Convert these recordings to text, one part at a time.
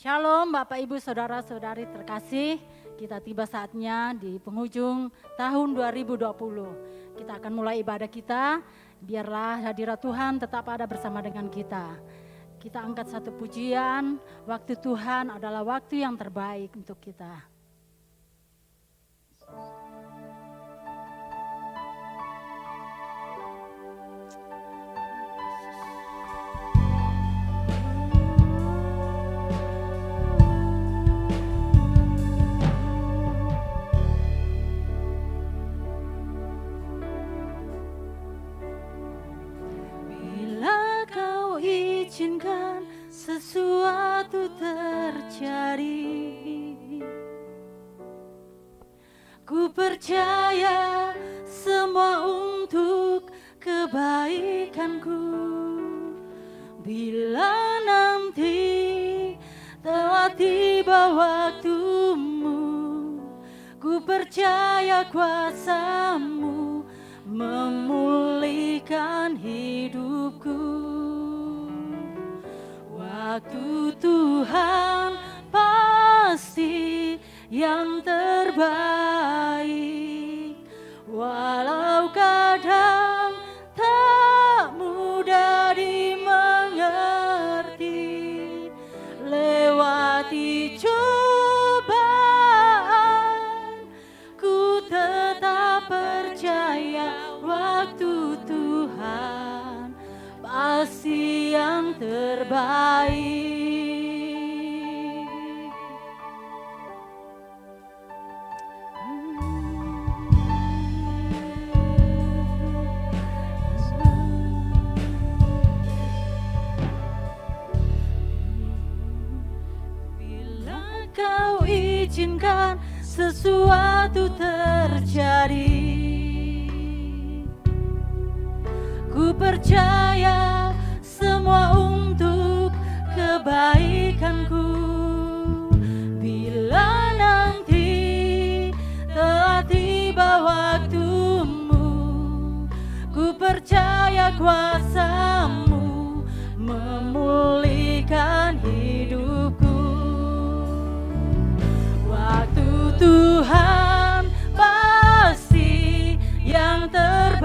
Shalom Bapak Ibu Saudara-saudari terkasih, kita tiba saatnya di penghujung tahun 2020. Kita akan mulai ibadah kita, biarlah hadirat Tuhan tetap ada bersama dengan kita. Kita angkat satu pujian, waktu Tuhan adalah waktu yang terbaik untuk kita. Izinkan sesuatu terjadi. Ku percaya semua untuk kebaikanku. Bila nanti telah tiba waktumu, ku percaya kuasa-Mu memulihkan hidupku. Waktu Tuhan pasti yang terbaik, walau kadang tak mudah dimengerti. Lewati cobaan, ku tetap percaya waktu Tuhan pasti yang terbaik. Bila Kau izinkan sesuatu terjadi, ku percaya semua untuk kebaikanku. Bila nanti telah tiba waktumu, ku percaya kuasa-Mu memulihkan hidupku. Waktu Tuhan pasti yang terbaik,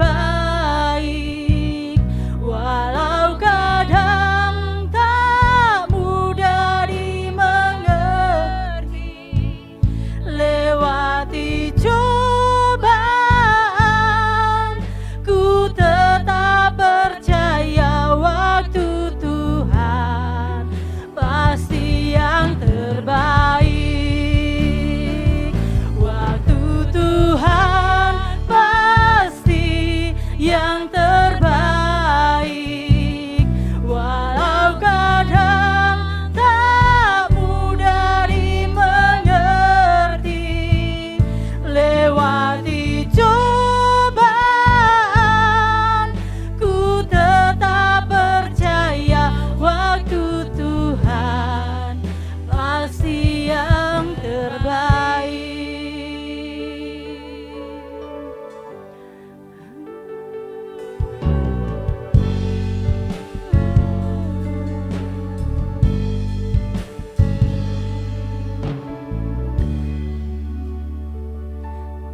walau kadang tak mudah dimengerti. Lewati cobaan, ku tetap percaya waktu Tuhan pasti yang terbaik. Waktu Tuhan pasti yang terbaik, walau kadang tak mudah dimengerti. Lewati cobaan, ku tetap percaya waktu Tuhan pasti yang terbaik.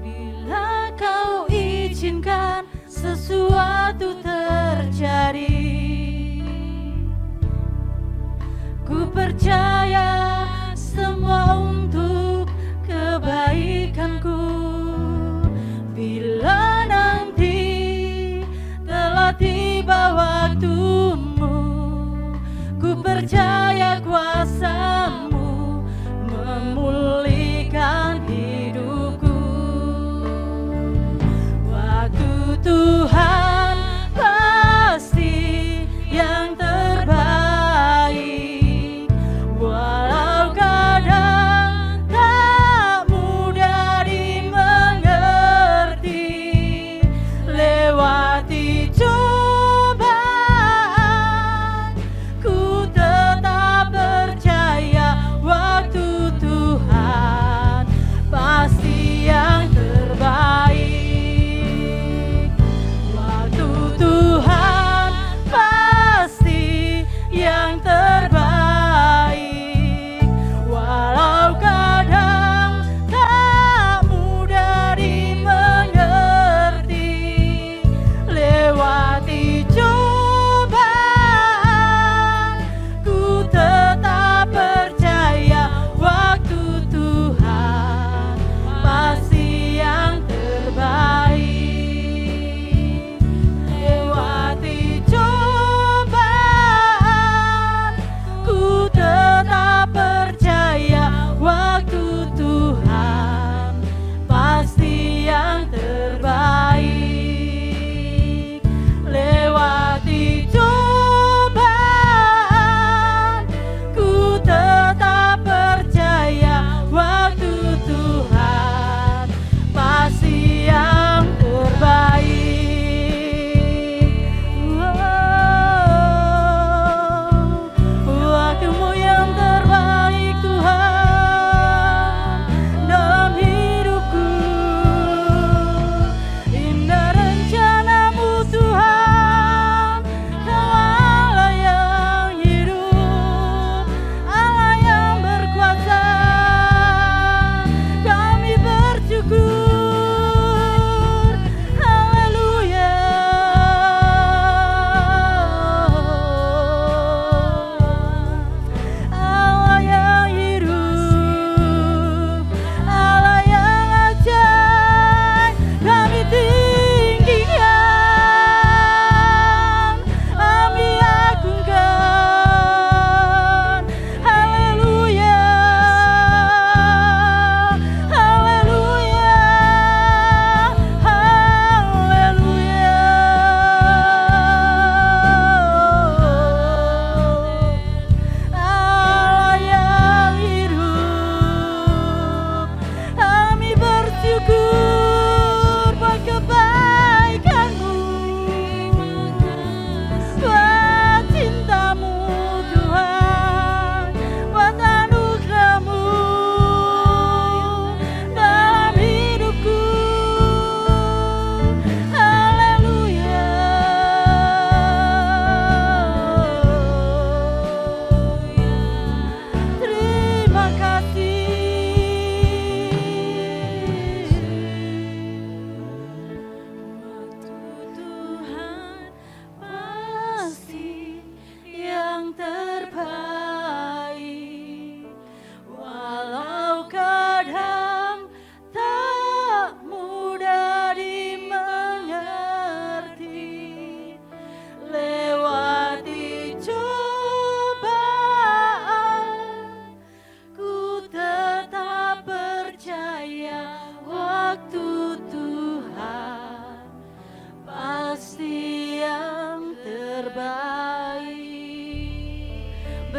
Bila Kau izinkan sesuatu terjadi, ku percaya semua untuk kebaikanku. Bila nanti telah tiba waktumu, ku percaya kuasa-Mu memulihkan hidupku. Waktu Tuhan pasti yang terbaik, walau kadang tak mudah dimengerti. Lewati cobaan, ku tetap percaya waktu Tuhan pasti yang terbaik.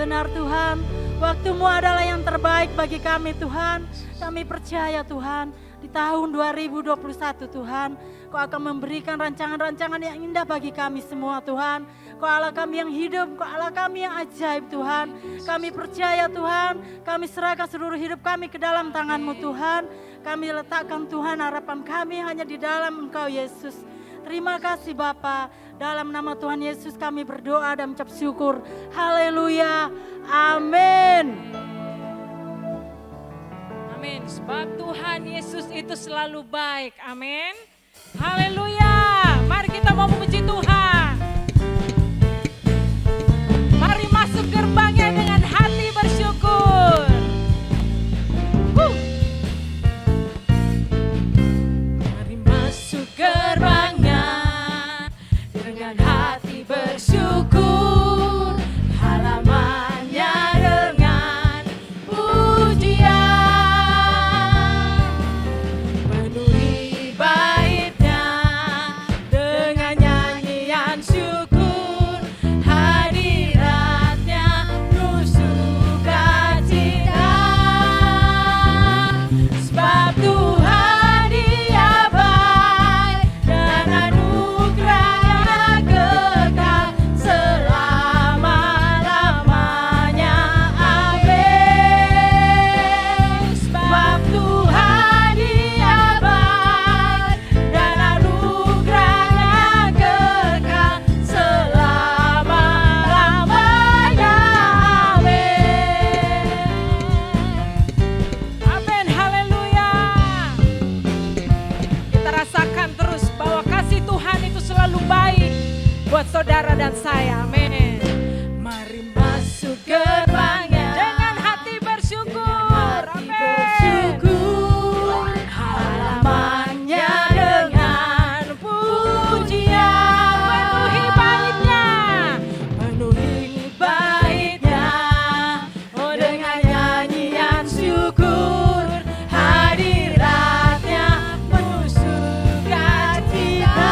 benar Tuhan. Waktu-Mu adalah yang terbaik bagi kami Tuhan. Kami percaya Tuhan, di tahun 2021 Tuhan, Kau akan memberikan rancangan-rancangan yang indah bagi kami semua Tuhan. Kau Allah kami yang hidup, Kau Allah kami yang ajaib Tuhan. Kami percaya Tuhan, kami serahkan seluruh hidup kami ke dalam tangan-Mu Tuhan. Kami letakkan Tuhan harapan kami hanya di dalam Engkau Yesus. Terima kasih Bapa. Dalam nama Tuhan Yesus kami berdoa dan mengucap syukur. Haleluya. Amin. Amin. Sebab Tuhan Yesus itu selalu baik. Amin. Haleluya. Mari kita mau memuji Tuhan. Mari masuk gerbangnya dengan hati bersyukur. Mari masuk gerbangnya dengan hati bersyukur. Halamannya dengan pujian. Penuhi baitnya dengan nyanyian syukur. Hadiratnya penuh sukacita. Sebab Tuhan Dia baik dan anugerahnya kekal selama-lamanya. Amin. Sebab Tuhan Dia baik dan anugerahnya kekal selama-lamanya. Amin. Amin, haleluya. Kita rasakan terus bahwa kasih Tuhan itu selalu baik buat saudara dan saya. Amin. Mari masuk gerbangnya dengan hati bersyukur. Amin. Halamannya dengan pujian. Penuhi baitnya. Penuhi baitnya. Oh, dengan nyanyian syukur. Hadiratnya penuh sukacita.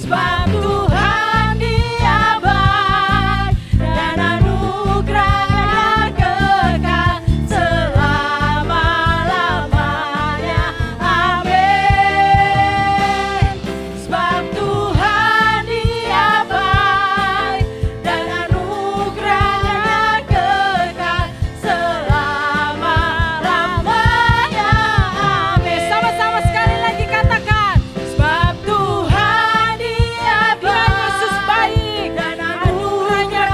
Sebab Tuhan Dia baik dan anugerahnya kekal selama-lamanya. Amin. Sebab Tuhan Dia baik dan anugerahnya kekal selama-lamanya. Amin. Sama-sama sekali lagi katakan. Sebab Tuhan Dia baik, Yesus baik dan anugerahnya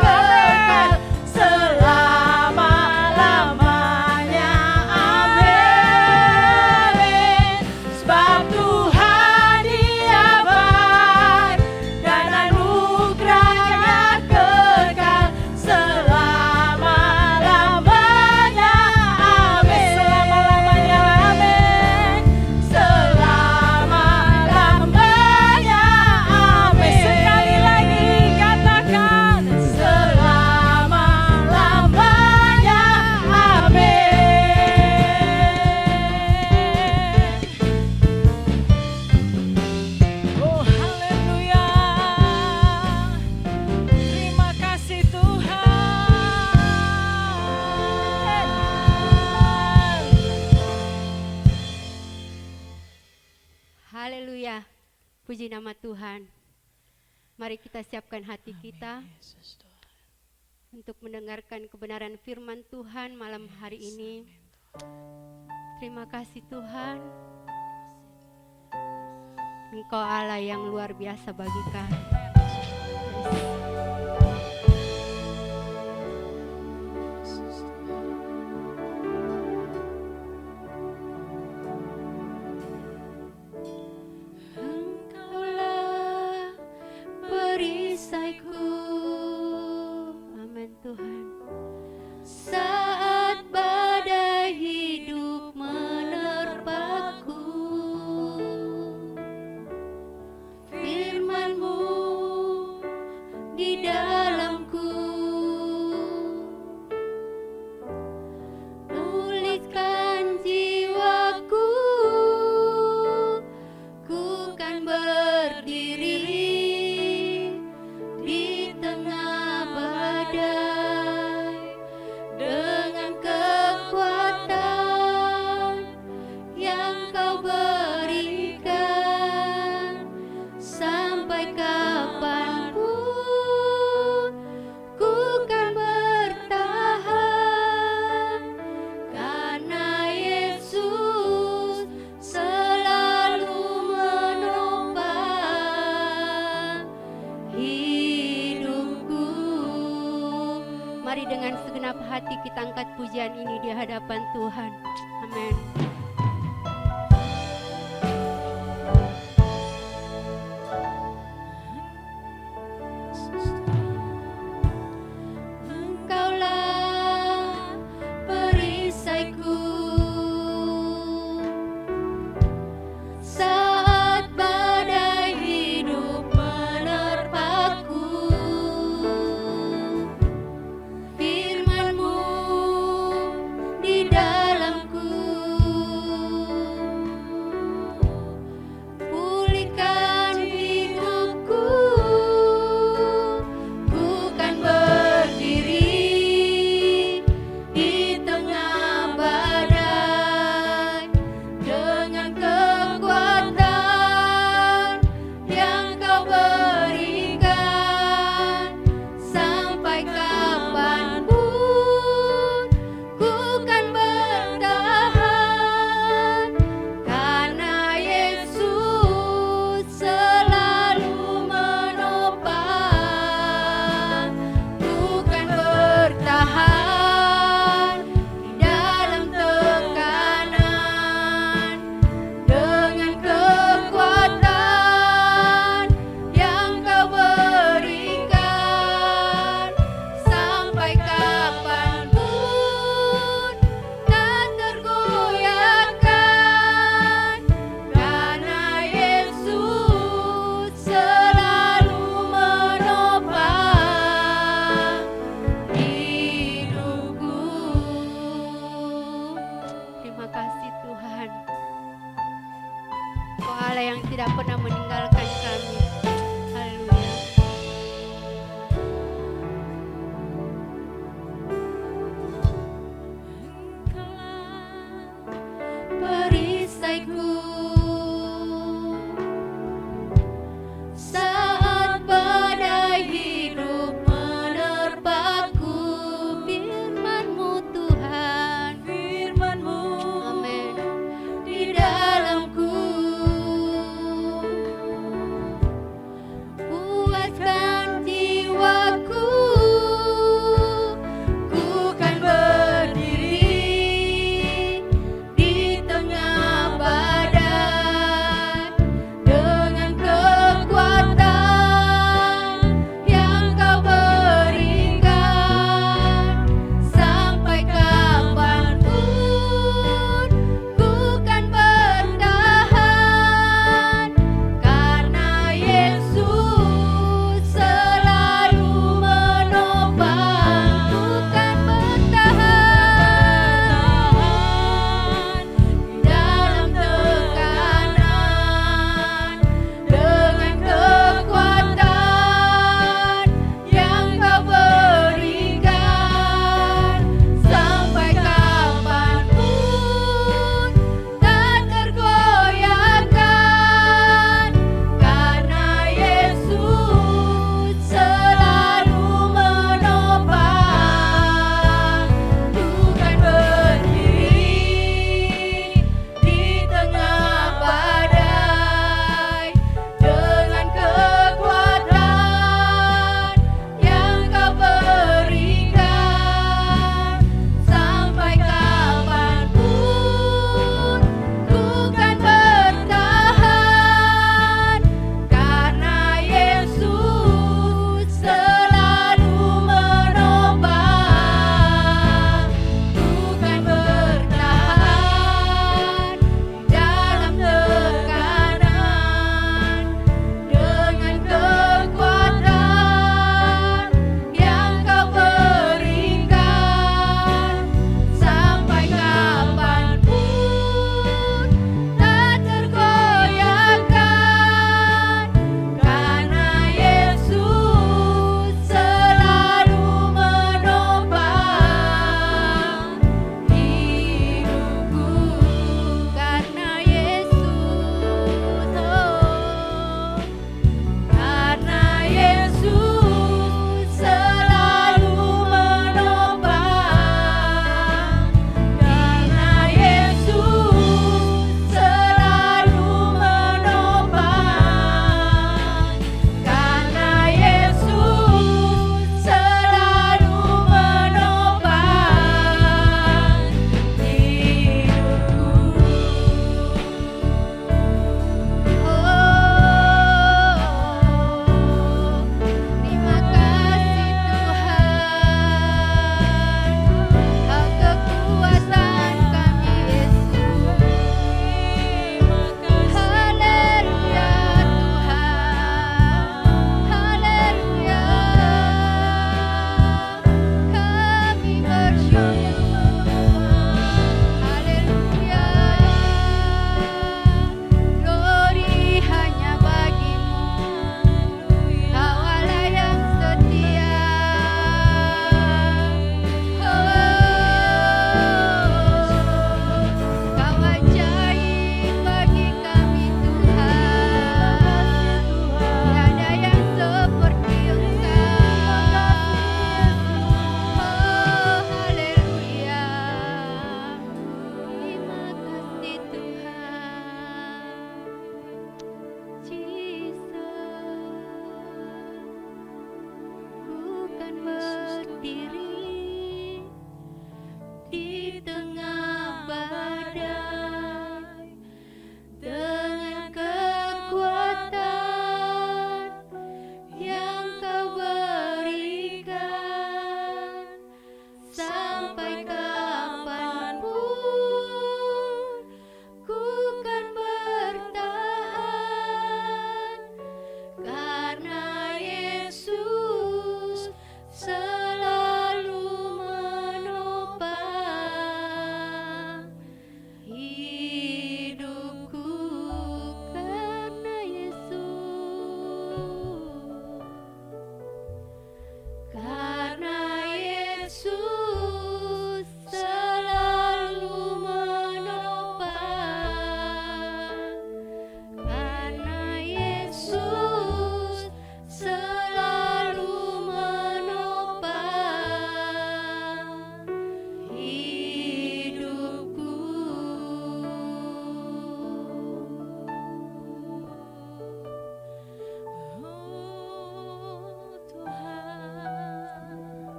kekal selama-lamanya. Amin. Sebab Tuhan Dia baik dan anugerahnya kekal selama-lamanya. Amin. Selama-lamanya. Amin. Selama-lamanya. Amin. Sekali lagi katakan. Selama-lamanya. Amin. Oh, haleluya. Terima kasih Tuhan. Haleluya, puji nama Tuhan. Mari kita siapkan hati kita untuk mendengarkan kebenaran firman Tuhan malam hari ini. Terima kasih Tuhan. Engkau Allah yang luar biasa bagi kami. Engkaulah perisaiku. Amin Tuhan. Saat badai hidup menerpaku, firman-Mu segenap hati kita angkat pujian ini di hadapan Tuhan. Amin. Engkaulah perisaiku saat badai hidup menerpaku. Firman-Mu di dalamku pulihkan hidupku. Ku kan berdiri di tengah badai dengan kekuatan yang Kau berikan. Sampai kapanpun ku kan bertahan, karena Yesus selalu menopang. Ku kan bertahan di dalam tekanan dengan kekuatan yang Kau berikan. Sampai kapanpun tak tergoyahkan, karena Yesus selalu menopang hidupku. Terima kasih Tuhan, Kau Allah yang tidak pernah meninggalkan kami. Haleluya. Perisaiku saat badai hidup menerpaku. Firman-Mu Tuhan, Firman-Mu, amin, di dalamku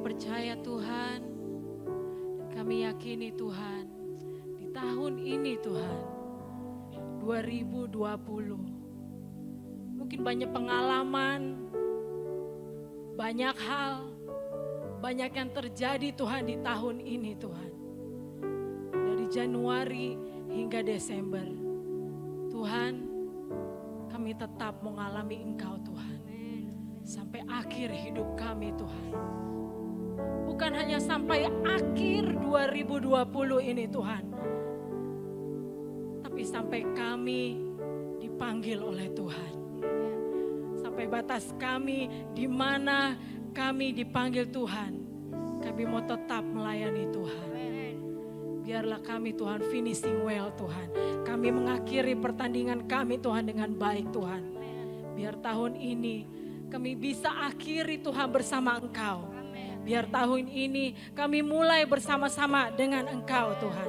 percaya Tuhan, dan kami yakini Tuhan, di tahun ini Tuhan, 2020, mungkin banyak pengalaman, banyak hal, banyak yang terjadi Tuhan di tahun ini Tuhan. Dari Januari hingga Desember, Tuhan, kami tetap mengalami Engkau Tuhan. Sampai akhir hidup kami Tuhan. Bukan hanya sampai akhir 2020 ini Tuhan. Tapi sampai kami dipanggil oleh Tuhan. Sampai batas kami di mana kami dipanggil Tuhan. Kami mau tetap melayani Tuhan. Biarlah kami Tuhan finishing well Tuhan. Kami mengakhiri pertandingan kami Tuhan dengan baik Tuhan. Biar tahun ini kami bisa akhiri Tuhan bersama Engkau. Biar tahun ini kami mulai bersama-sama dengan Engkau Tuhan.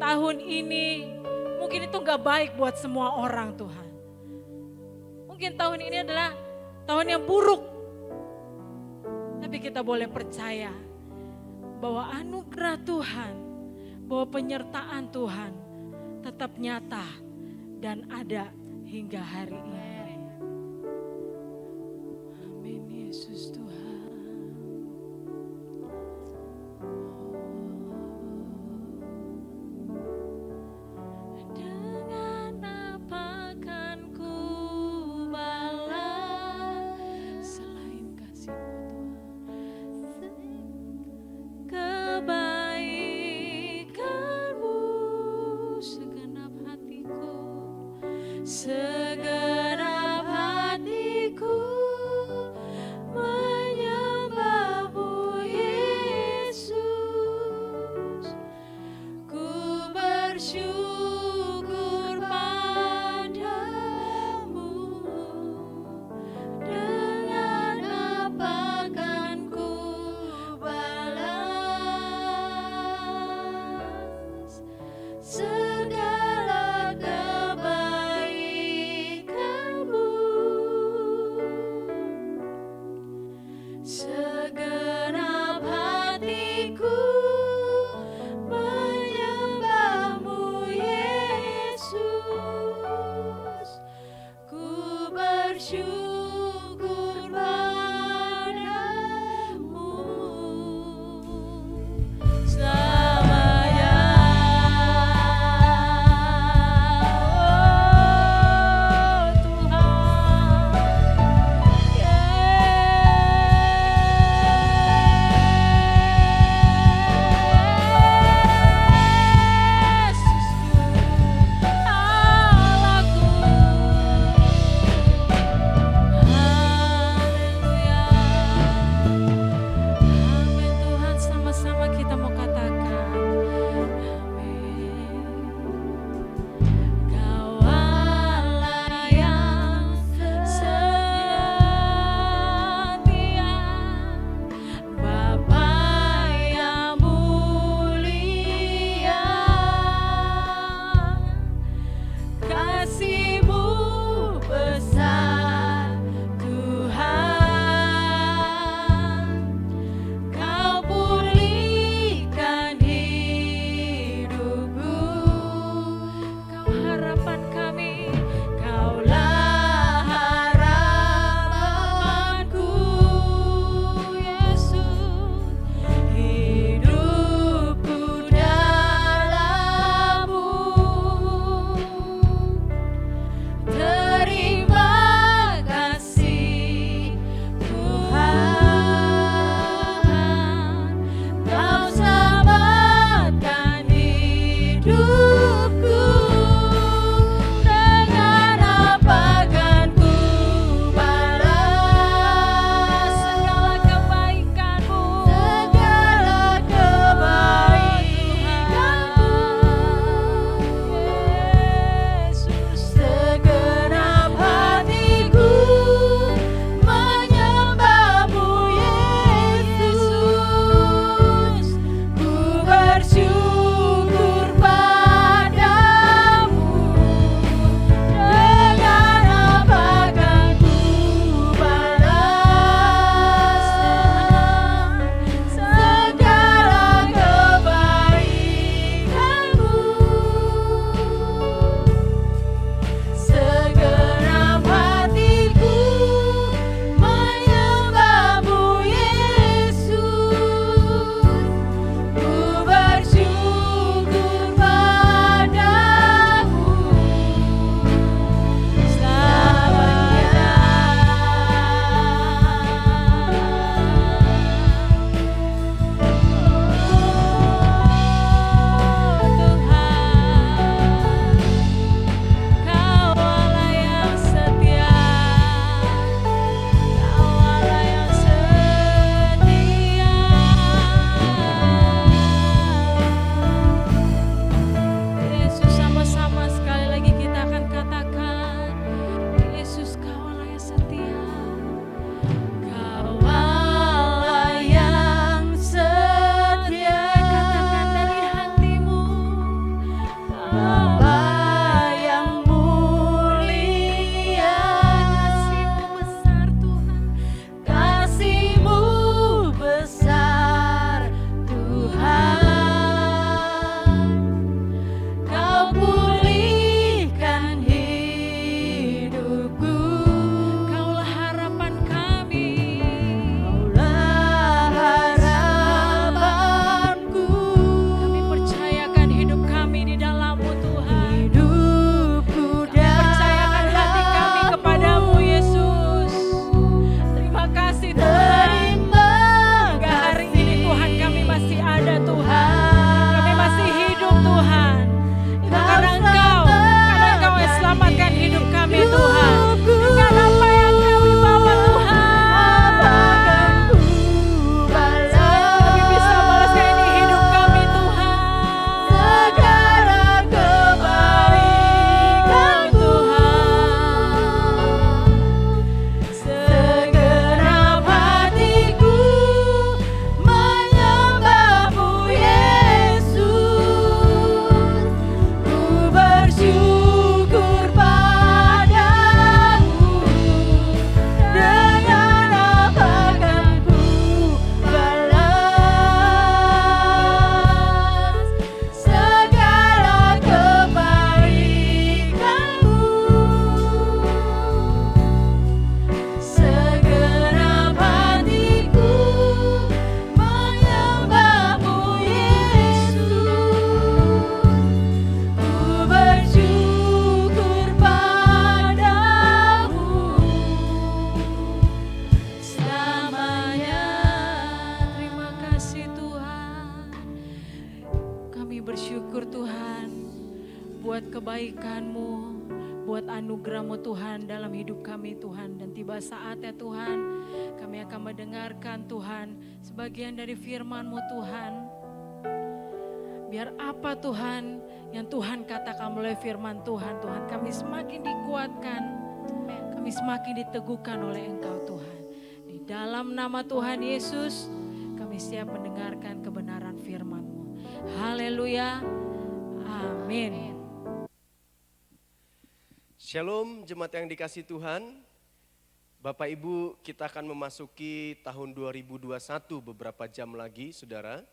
Tahun ini mungkin itu gak baik buat semua orang Tuhan. Mungkin tahun ini adalah tahun yang buruk. Tapi kita boleh percaya bahwa anugerah Tuhan, bahwa penyertaan Tuhan tetap nyata dan ada hingga hari ini. Amin Yesus Tuhan. Dengan apa kan ku balas selain kasih-Mu Tuhan, kebaikan-Mu segenap hatiku, segenap hatiku menyembah-Mu Yesus. Ku bersyukur padamu, dengan apa kan ku balas segala kebaikan-Mu. Segenap hatiku menyembah-Mu Yesus. Ku bersyukur padamu selamanya. Oh Tuhan, sama-sama kita mau katakan amin. Kau Allah yang setia, Bapa yang mulia, kasih-Mu besar Tuhan. Kau pulihkan hidupku, Kau harapan kami, Kaulah harapanku Yesus. Hidupku dalam-Mu, terima kasih Tuhan. Kau selamatkan hidupku, dengan apa kan ku balas segala kebaikan-Mu, segala kebaikan-Mu Yesus. Segenap hatiku menyembah-Mu Yesus. Ku bersyukur padamu bersyukur Tuhan buat kebaikan-Mu, buat anugerah-Mu Tuhan dalam hidup kami Tuhan. Dan tiba saatnya Tuhan, kami akan mendengarkan Tuhan sebagian dari firman-Mu Tuhan. Biar apa Tuhan yang Tuhan katakan melalui firman Tuhan, Tuhan kami semakin dikuatkan, kami semakin diteguhkan oleh Engkau Tuhan. Di dalam nama Tuhan Yesus, kami siap mendengarkan kebenaran firman-Mu. Haleluya, amin. Shalom jemaat yang dikasih Tuhan. Bapak Ibu, kita akan memasuki tahun 2021 beberapa jam lagi saudara.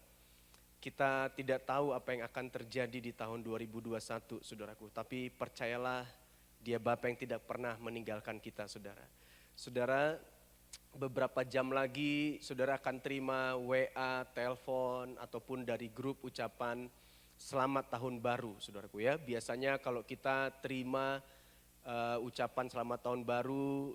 Kita tidak tahu apa yang akan terjadi di tahun 2021 saudaraku. Tapi percayalah Dia Bapa yang tidak pernah meninggalkan kita saudara. Saudara, beberapa jam lagi saudara akan terima WA, telepon ataupun dari grup ucapan selamat tahun baru saudaraku ya. Biasanya kalau kita terima ucapan selamat tahun baru,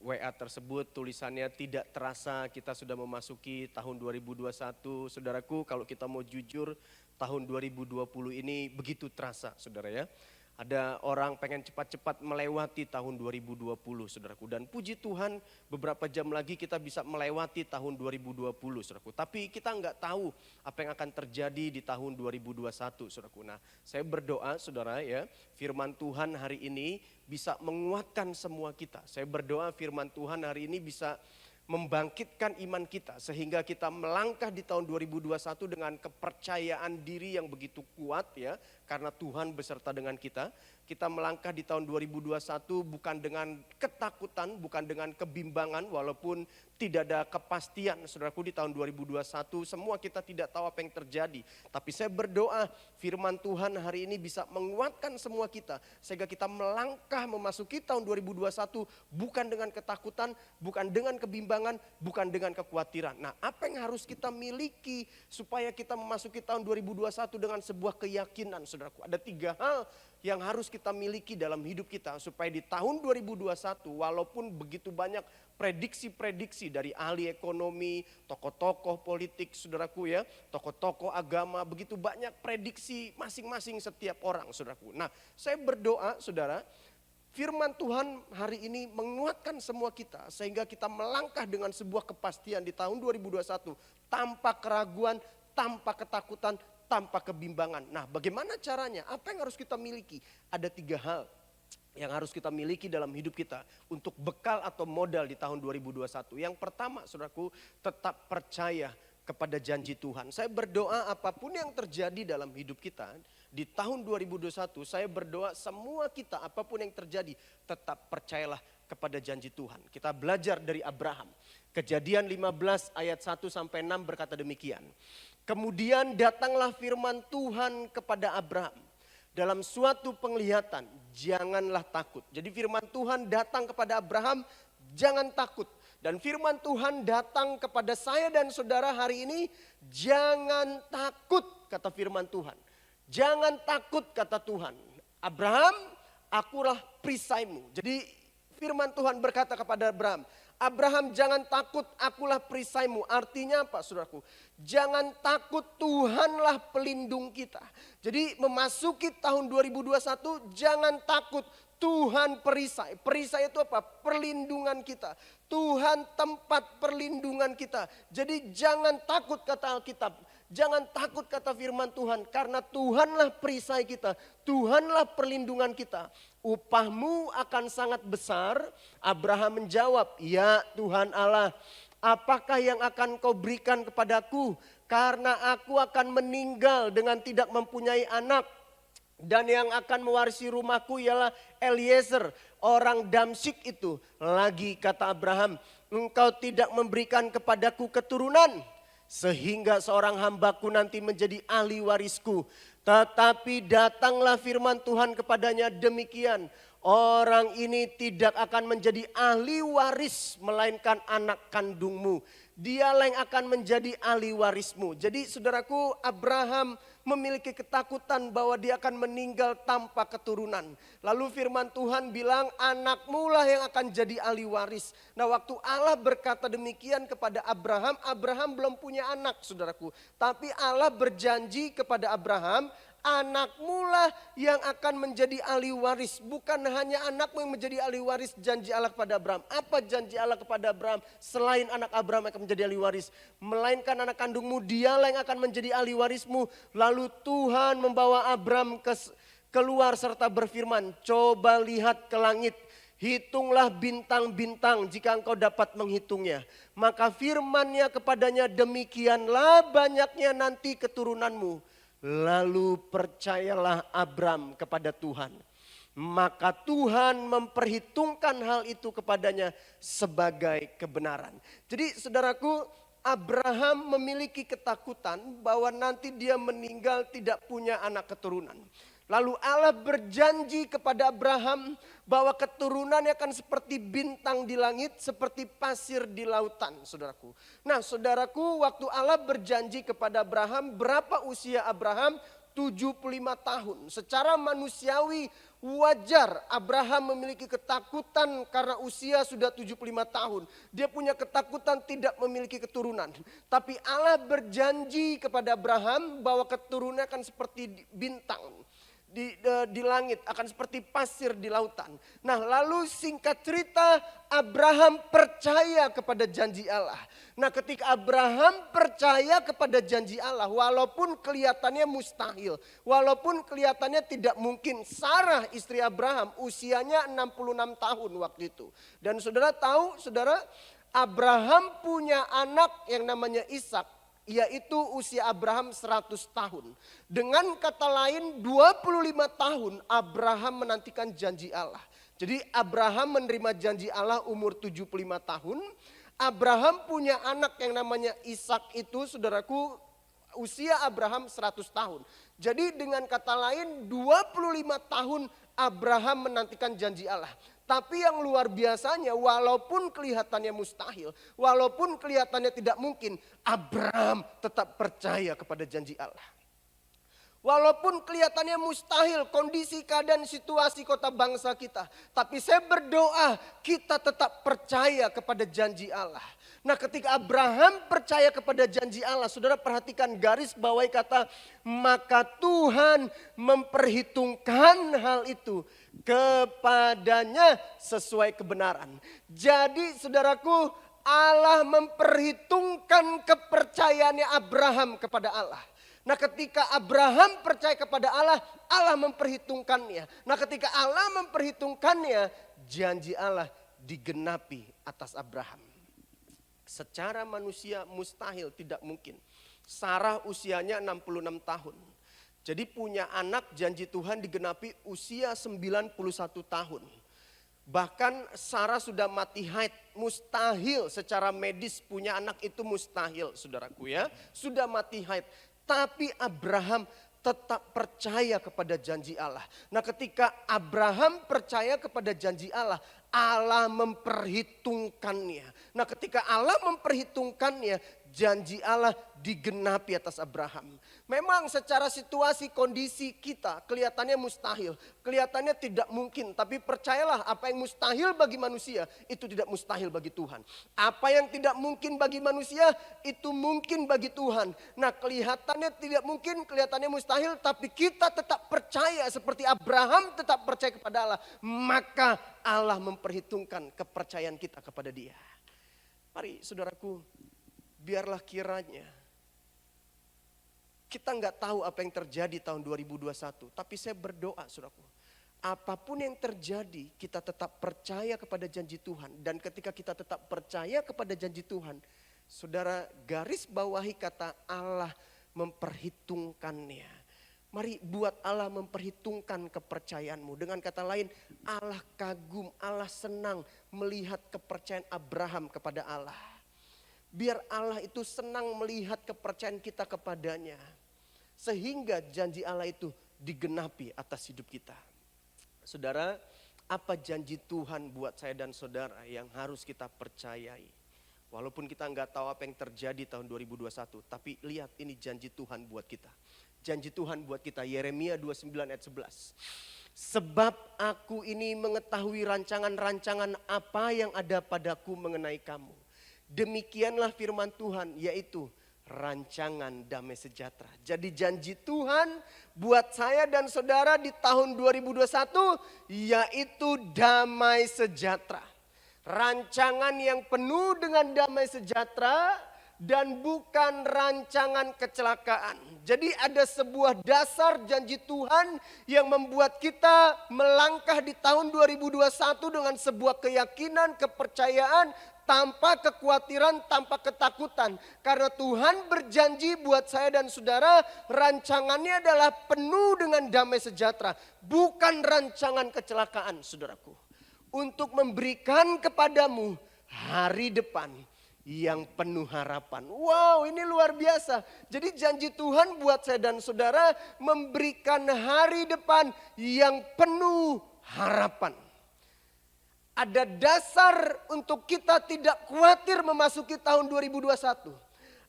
WA tersebut tulisannya tidak terasa kita sudah memasuki tahun 2021. Saudaraku, kalau kita mau jujur, tahun 2020 ini begitu terasa saudara ya. Ada orang pengen cepat-cepat melewati tahun 2020 saudaraku. Dan puji Tuhan beberapa jam lagi kita bisa melewati tahun 2020 saudaraku. Tapi kita nggak tahu apa yang akan terjadi di tahun 2021 saudaraku. Nah, saya berdoa saudara ya, firman Tuhan hari ini bisa menguatkan semua kita. Saya berdoa firman Tuhan hari ini bisa membangkitkan iman kita sehingga kita melangkah di tahun 2021 dengan kepercayaan diri yang begitu kuat ya, karena Tuhan beserta dengan kita. Kita melangkah di tahun 2021 bukan dengan ketakutan, bukan dengan kebimbangan, walaupun tidak ada kepastian saudaraku di tahun 2021 semua kita tidak tahu apa yang terjadi. Tapi saya berdoa firman Tuhan hari ini bisa menguatkan semua kita sehingga kita melangkah memasuki tahun 2021 bukan dengan ketakutan, bukan dengan kebimbangan, bukan dengan kekhawatiran. Nah, apa yang harus kita miliki supaya kita memasuki tahun 2021 dengan sebuah keyakinan saudaraku? Ada 3 hal yang harus kita miliki dalam hidup kita supaya di tahun 2021 walaupun begitu banyak prediksi-prediksi dari ahli ekonomi, tokoh-tokoh politik saudaraku ya, tokoh-tokoh agama, begitu banyak prediksi masing-masing setiap orang saudaraku. Nah, saya berdoa saudara, firman Tuhan hari ini menguatkan semua kita sehingga kita melangkah dengan sebuah kepastian di tahun 2021 tanpa keraguan, tanpa ketakutan, tanpa kebimbangan. Nah, bagaimana caranya? Apa yang harus kita miliki? Ada 3 hal yang harus kita miliki dalam hidup kita untuk bekal atau modal di tahun 2021. Yang pertama, saudaraku, tetap percaya kepada janji Tuhan. Saya berdoa apapun yang terjadi dalam hidup kita di tahun 2021, saya berdoa semua kita apapun yang terjadi tetap percayalah kepada janji Tuhan. Kita belajar dari Abraham. Kejadian 15 ayat 1 sampai 6 berkata demikian. Kemudian datanglah firman Tuhan kepada Abraham dalam suatu penglihatan, janganlah takut. Jadi firman Tuhan datang kepada Abraham, jangan takut. Dan firman Tuhan datang kepada saya dan saudara hari ini, jangan takut kata firman Tuhan. Jangan takut kata Tuhan. Abraham, akulah perisaimu. Jadi firman Tuhan berkata kepada Abraham, Abraham jangan takut, akulah perisaimu. Artinya apa saudaraku? Jangan takut, Tuhanlah pelindung kita. Jadi memasuki tahun 2021 jangan takut, Tuhan perisai. Perisai itu apa? Perlindungan kita. Tuhan tempat perlindungan kita. Jadi jangan takut kata Alkitab. Jangan takut kata firman Tuhan. Karena Tuhanlah perisai kita. Tuhanlah perlindungan kita. Upahmu akan sangat besar. Abraham menjawab, ya Tuhan Allah, apakah yang akan kau berikan kepadaku? Karena aku akan meninggal dengan tidak mempunyai anak. Dan yang akan mewarisi rumahku ialah Eliezer, orang Damsyik itu. Lagi kata Abraham, engkau tidak memberikan kepadaku keturunan, sehingga seorang hambaku nanti menjadi ahli warisku. Tetapi datanglah firman Tuhan kepadanya demikian, orang ini tidak akan menjadi ahli waris melainkan anak kandungmu. Dialah yang akan menjadi ahli warismu. Jadi saudaraku, Abraham memiliki ketakutan bahwa dia akan meninggal tanpa keturunan. Lalu firman Tuhan bilang, anakmu lah yang akan jadi ahli waris. Nah, waktu Allah berkata demikian kepada Abraham, Abraham belum punya anak, saudaraku. Tapi Allah berjanji kepada Abraham, anakmu lah yang akan menjadi ahli waris. Bukan hanya anakmu yang menjadi ahli waris, janji Allah kepada Abraham. Apa janji Allah kepada Abraham? Selain anak Abraham akan menjadi ahli waris, melainkan anak kandungmu, dialah yang akan menjadi ahli warismu. Lalu Tuhan membawa Abraham keluar serta berfirman, coba lihat ke langit. Hitunglah bintang-bintang jika engkau dapat menghitungnya. Maka firman-Nya kepadanya, demikianlah banyaknya nanti keturunanmu. Lalu percayalah Abram kepada Tuhan. Maka Tuhan memperhitungkan hal itu kepadanya sebagai kebenaran. Jadi saudaraku, Abraham memiliki ketakutan bahwa nanti dia meninggal tidak punya anak keturunan. Lalu Allah berjanji kepada Abraham bahwa keturunannya akan seperti bintang di langit, seperti pasir di lautan, saudaraku. Nah, saudaraku, waktu Allah berjanji kepada Abraham, berapa usia Abraham? 75 tahun. Secara manusiawi wajar Abraham memiliki ketakutan karena usia sudah 75 tahun. Dia punya ketakutan tidak memiliki keturunan. Tapi Allah berjanji kepada Abraham bahwa keturunannya akan seperti bintang di langit, akan seperti pasir di lautan. Nah, lalu singkat cerita, Abraham percaya kepada janji Allah. Nah, ketika Abraham percaya kepada janji Allah, walaupun kelihatannya mustahil, walaupun kelihatannya tidak mungkin. Sarah istri Abraham usianya 66 tahun waktu itu. Dan saudara tahu, saudara, Abraham punya anak yang namanya Ishak, yaitu usia Abraham 100 tahun. Dengan kata lain 25 tahun Abraham menantikan janji Allah. Jadi Abraham menerima janji Allah umur 75 tahun. Abraham punya anak yang namanya Ishak itu, saudaraku, usia Abraham 100 tahun. Jadi dengan kata lain 25 tahun Abraham menantikan janji Allah. Tapi yang luar biasanya, walaupun kelihatannya mustahil, walaupun kelihatannya tidak mungkin, Abraham tetap percaya kepada janji Allah. Walaupun kelihatannya mustahil kondisi, keadaan, situasi kota bangsa kita, tapi saya berdoa kita tetap percaya kepada janji Allah. Nah, ketika Abraham percaya kepada janji Allah, saudara perhatikan garis bawahi kata, maka Tuhan memperhitungkan hal itu kepadanya sesuai kebenaran. Jadi saudaraku, Allah memperhitungkan kepercayaannya Abraham kepada Allah. Nah, ketika Abraham percaya kepada Allah, Allah memperhitungkannya. Nah, ketika Allah memperhitungkannya, janji Allah digenapi atas Abraham. Secara manusia mustahil, tidak mungkin. Sarah usianya 66 tahun. Jadi punya anak, janji Tuhan digenapi usia 91 tahun. Bahkan Sarah sudah mati haid, mustahil secara medis punya anak itu mustahil, saudaraku ya. Sudah mati haid. Tapi Abraham tetap percaya kepada janji Allah. Nah, ketika Abraham percaya kepada janji Allah, Allah memperhitungkannya. Nah, ketika Allah memperhitungkannya, janji Allah digenapi atas Abraham. Memang secara situasi kondisi kita kelihatannya mustahil, kelihatannya tidak mungkin. Tapi percayalah, apa yang mustahil bagi manusia itu tidak mustahil bagi Tuhan. Apa yang tidak mungkin bagi manusia itu mungkin bagi Tuhan. Nah, kelihatannya tidak mungkin, kelihatannya mustahil, tapi kita tetap percaya seperti Abraham tetap percaya kepada Allah. Maka Allah memperhitungkan kepercayaan kita kepada Dia. Mari saudaraku, biarlah kiranya kita nggak tahu apa yang terjadi tahun 2021. Tapi saya berdoa, saudaraku, apapun yang terjadi kita tetap percaya kepada janji Tuhan. Dan ketika kita tetap percaya kepada janji Tuhan, saudara garis bawahi kata Allah memperhitungkannya. Mari buat Allah memperhitungkan kepercayaanmu. Dengan kata lain, Allah kagum, Allah senang melihat kepercayaan Abraham kepada Allah. Biar Allah itu senang melihat kepercayaan kita kepadanya. Sehingga janji Allah itu digenapi atas hidup kita. Saudara, apa janji Tuhan buat saya dan saudara yang harus kita percayai? Walaupun kita nggak tahu apa yang terjadi tahun 2021, tapi lihat ini janji Tuhan buat kita. janji Tuhan buat kita, Yeremia 29 ayat 11. Sebab aku ini mengetahui rancangan-rancangan apa yang ada padaku mengenai kamu. Demikianlah firman Tuhan, yaitu rancangan damai sejahtera. Jadi janji Tuhan buat saya dan saudara di tahun 2021 yaitu damai sejahtera. Rancangan yang penuh dengan damai sejahtera dan bukan rancangan kecelakaan. Jadi ada sebuah dasar janji Tuhan yang membuat kita melangkah di tahun 2021 dengan sebuah keyakinan, kepercayaan, tanpa kekhawatiran, tanpa ketakutan. Karena Tuhan berjanji buat saya dan saudara, rancangannya adalah penuh dengan damai sejahtera. Bukan rancangan kecelakaan, saudaraku. Untuk memberikan kepadamu hari depan yang penuh harapan. Wow, ini luar biasa. Jadi janji Tuhan buat saya dan saudara memberikan hari depan yang penuh harapan. Ada dasar untuk kita tidak khawatir memasuki tahun 2021.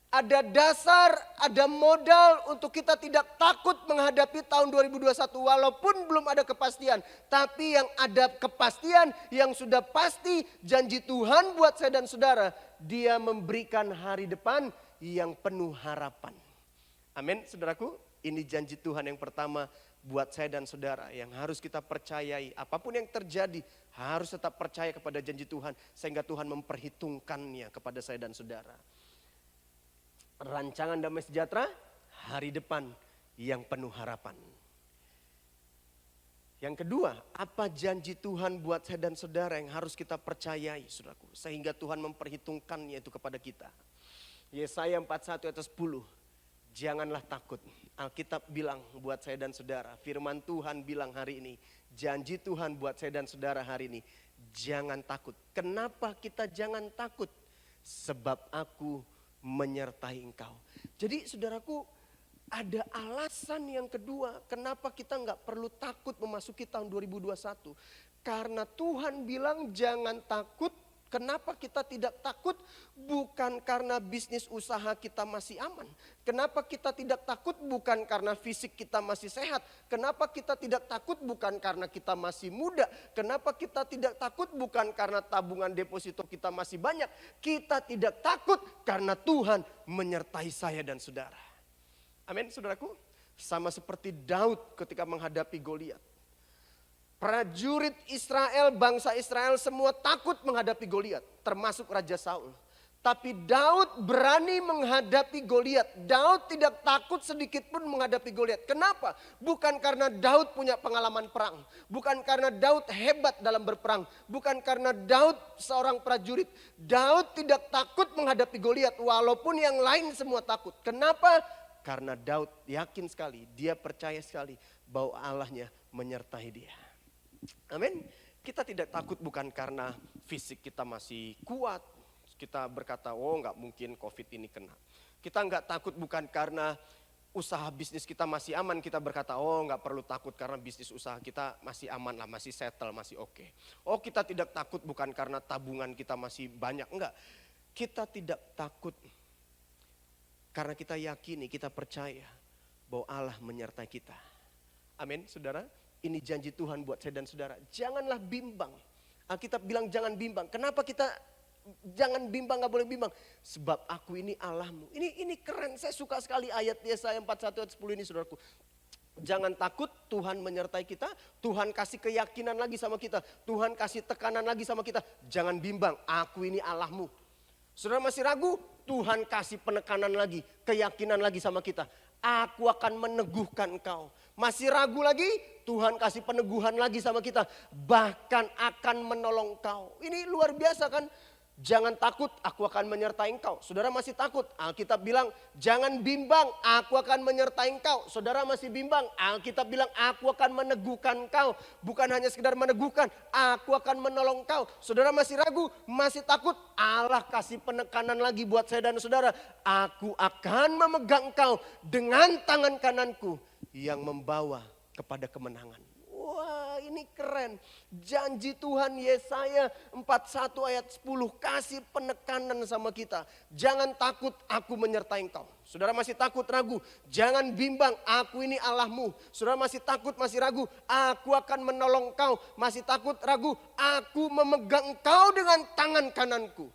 Ada dasar, ada modal untuk kita tidak takut menghadapi tahun 2021 walaupun belum ada kepastian. Tapi yang ada kepastian, yang sudah pasti janji Tuhan buat saya dan saudara. Dia memberikan hari depan yang penuh harapan. Amin, saudaraku. Ini janji Tuhan yang pertama buat saya dan saudara yang harus kita percayai. Apapun yang terjadi harus tetap percaya kepada janji Tuhan. Sehingga Tuhan memperhitungkannya kepada saya dan saudara. Rancangan damai sejahtera, hari depan yang penuh harapan. Yang kedua, apa janji Tuhan buat saya dan saudara yang harus kita percayai, saudaraku, sehingga Tuhan memperhitungkannya itu kepada kita. Yesaya 41 ayat 10, janganlah takut. Alkitab bilang buat saya dan saudara, firman Tuhan bilang hari ini, janji Tuhan buat saya dan saudara hari ini, jangan takut. Kenapa kita jangan takut? Sebab aku menyertai engkau. Jadi saudaraku, ada alasan yang kedua kenapa kita nggak perlu takut memasuki tahun 2021. Karena Tuhan bilang jangan takut. Kenapa kita tidak takut? Bukan karena bisnis usaha kita masih aman. Kenapa kita tidak takut? Bukan karena fisik kita masih sehat. Kenapa kita tidak takut? Bukan karena kita masih muda. Kenapa kita tidak takut? Bukan karena tabungan deposito kita masih banyak. Kita tidak takut karena Tuhan menyertai saya dan saudara. Amin, saudaraku. Sama seperti Daud ketika menghadapi Goliat. Prajurit Israel, bangsa Israel semua takut menghadapi Goliat, termasuk Raja Saul. Tapi Daud berani menghadapi Goliat. Daud tidak takut sedikit pun menghadapi Goliat. Kenapa? Bukan karena Daud punya pengalaman perang. Bukan karena Daud hebat dalam berperang. Bukan karena Daud seorang prajurit. Daud tidak takut menghadapi Goliat walaupun yang lain semua takut. Kenapa? Karena Daud yakin sekali, dia percaya sekali bahwa Allahnya menyertai dia. Amin. Kita tidak takut bukan karena fisik kita masih kuat. Kita berkata, oh nggak mungkin COVID ini kena. Kita nggak takut bukan karena usaha bisnis kita masih aman. Kita berkata, oh nggak perlu takut karena bisnis usaha kita masih aman lah, masih settle, masih oke. Oh kita tidak takut bukan karena tabungan kita masih banyak. Enggak, kita tidak takut karena kita yakini, kita percaya bahwa Allah menyertai kita. Amin, saudara. Ini janji Tuhan buat saya dan saudara. Janganlah bimbang. Alkitab bilang jangan bimbang. Kenapa kita jangan bimbang, gak boleh bimbang? Sebab aku ini Allahmu. Ini keren, saya suka sekali ayat Yesaya 41 ayat 10 ini saudaraku. Jangan takut, Tuhan menyertai kita. Tuhan kasih keyakinan lagi sama kita. Tuhan kasih tekanan lagi sama kita. Jangan bimbang, aku ini Allahmu. Saudara masih ragu? Tuhan kasih penekanan lagi, keyakinan lagi sama kita. Aku akan meneguhkan engkau. Masih ragu lagi? Tuhan kasih peneguhan lagi sama kita. Bahkan akan menolong engkau. Ini luar biasa kan? Jangan takut, aku akan menyertai engkau. Saudara masih takut? Alkitab bilang, jangan bimbang, aku akan menyertai engkau. Saudara masih bimbang? Alkitab bilang, aku akan meneguhkan engkau. Bukan hanya sekedar meneguhkan, aku akan menolong engkau. Saudara masih ragu, masih takut? Allah kasih penekanan lagi buat saya dan saudara. Aku akan memegang engkau dengan tangan kananku yang membawa kepada kemenangan. Wah, ini keren. Janji Tuhan Yesaya 41 ayat 10 kasih penekanan sama kita. Jangan takut, aku menyertai engkau. Saudara masih takut, ragu, jangan bimbang, aku ini Allahmu. Saudara masih takut, masih ragu, aku akan menolong engkau. Masih takut, ragu, aku memegang engkau dengan tangan kananku.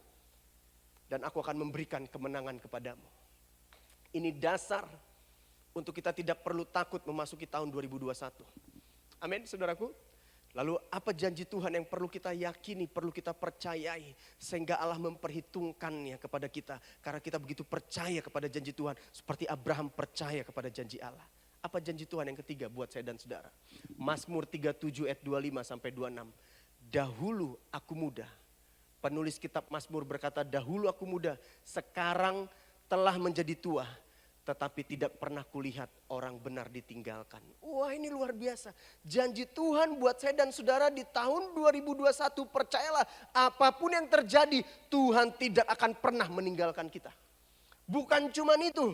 Dan aku akan memberikan kemenangan kepadamu. Ini dasar untuk kita tidak perlu takut memasuki tahun 2021. Amin, saudaraku. Lalu apa janji Tuhan yang perlu kita yakini, perlu kita percayai. Sehingga Allah memperhitungkannya kepada kita. Karena kita begitu percaya kepada janji Tuhan. Seperti Abraham percaya kepada janji Allah. Apa janji Tuhan yang ketiga buat saya dan saudara? Mazmur 37 ayat 25 sampai 26. Dahulu aku muda. Penulis kitab Mazmur berkata, dahulu aku muda, sekarang telah menjadi tua, tetapi tidak pernah kulihat orang benar ditinggalkan. Wah, ini luar biasa. Janji Tuhan buat saya dan saudara di tahun 2021, percayalah apapun yang terjadi, Tuhan tidak akan pernah meninggalkan kita. Bukan cuma itu,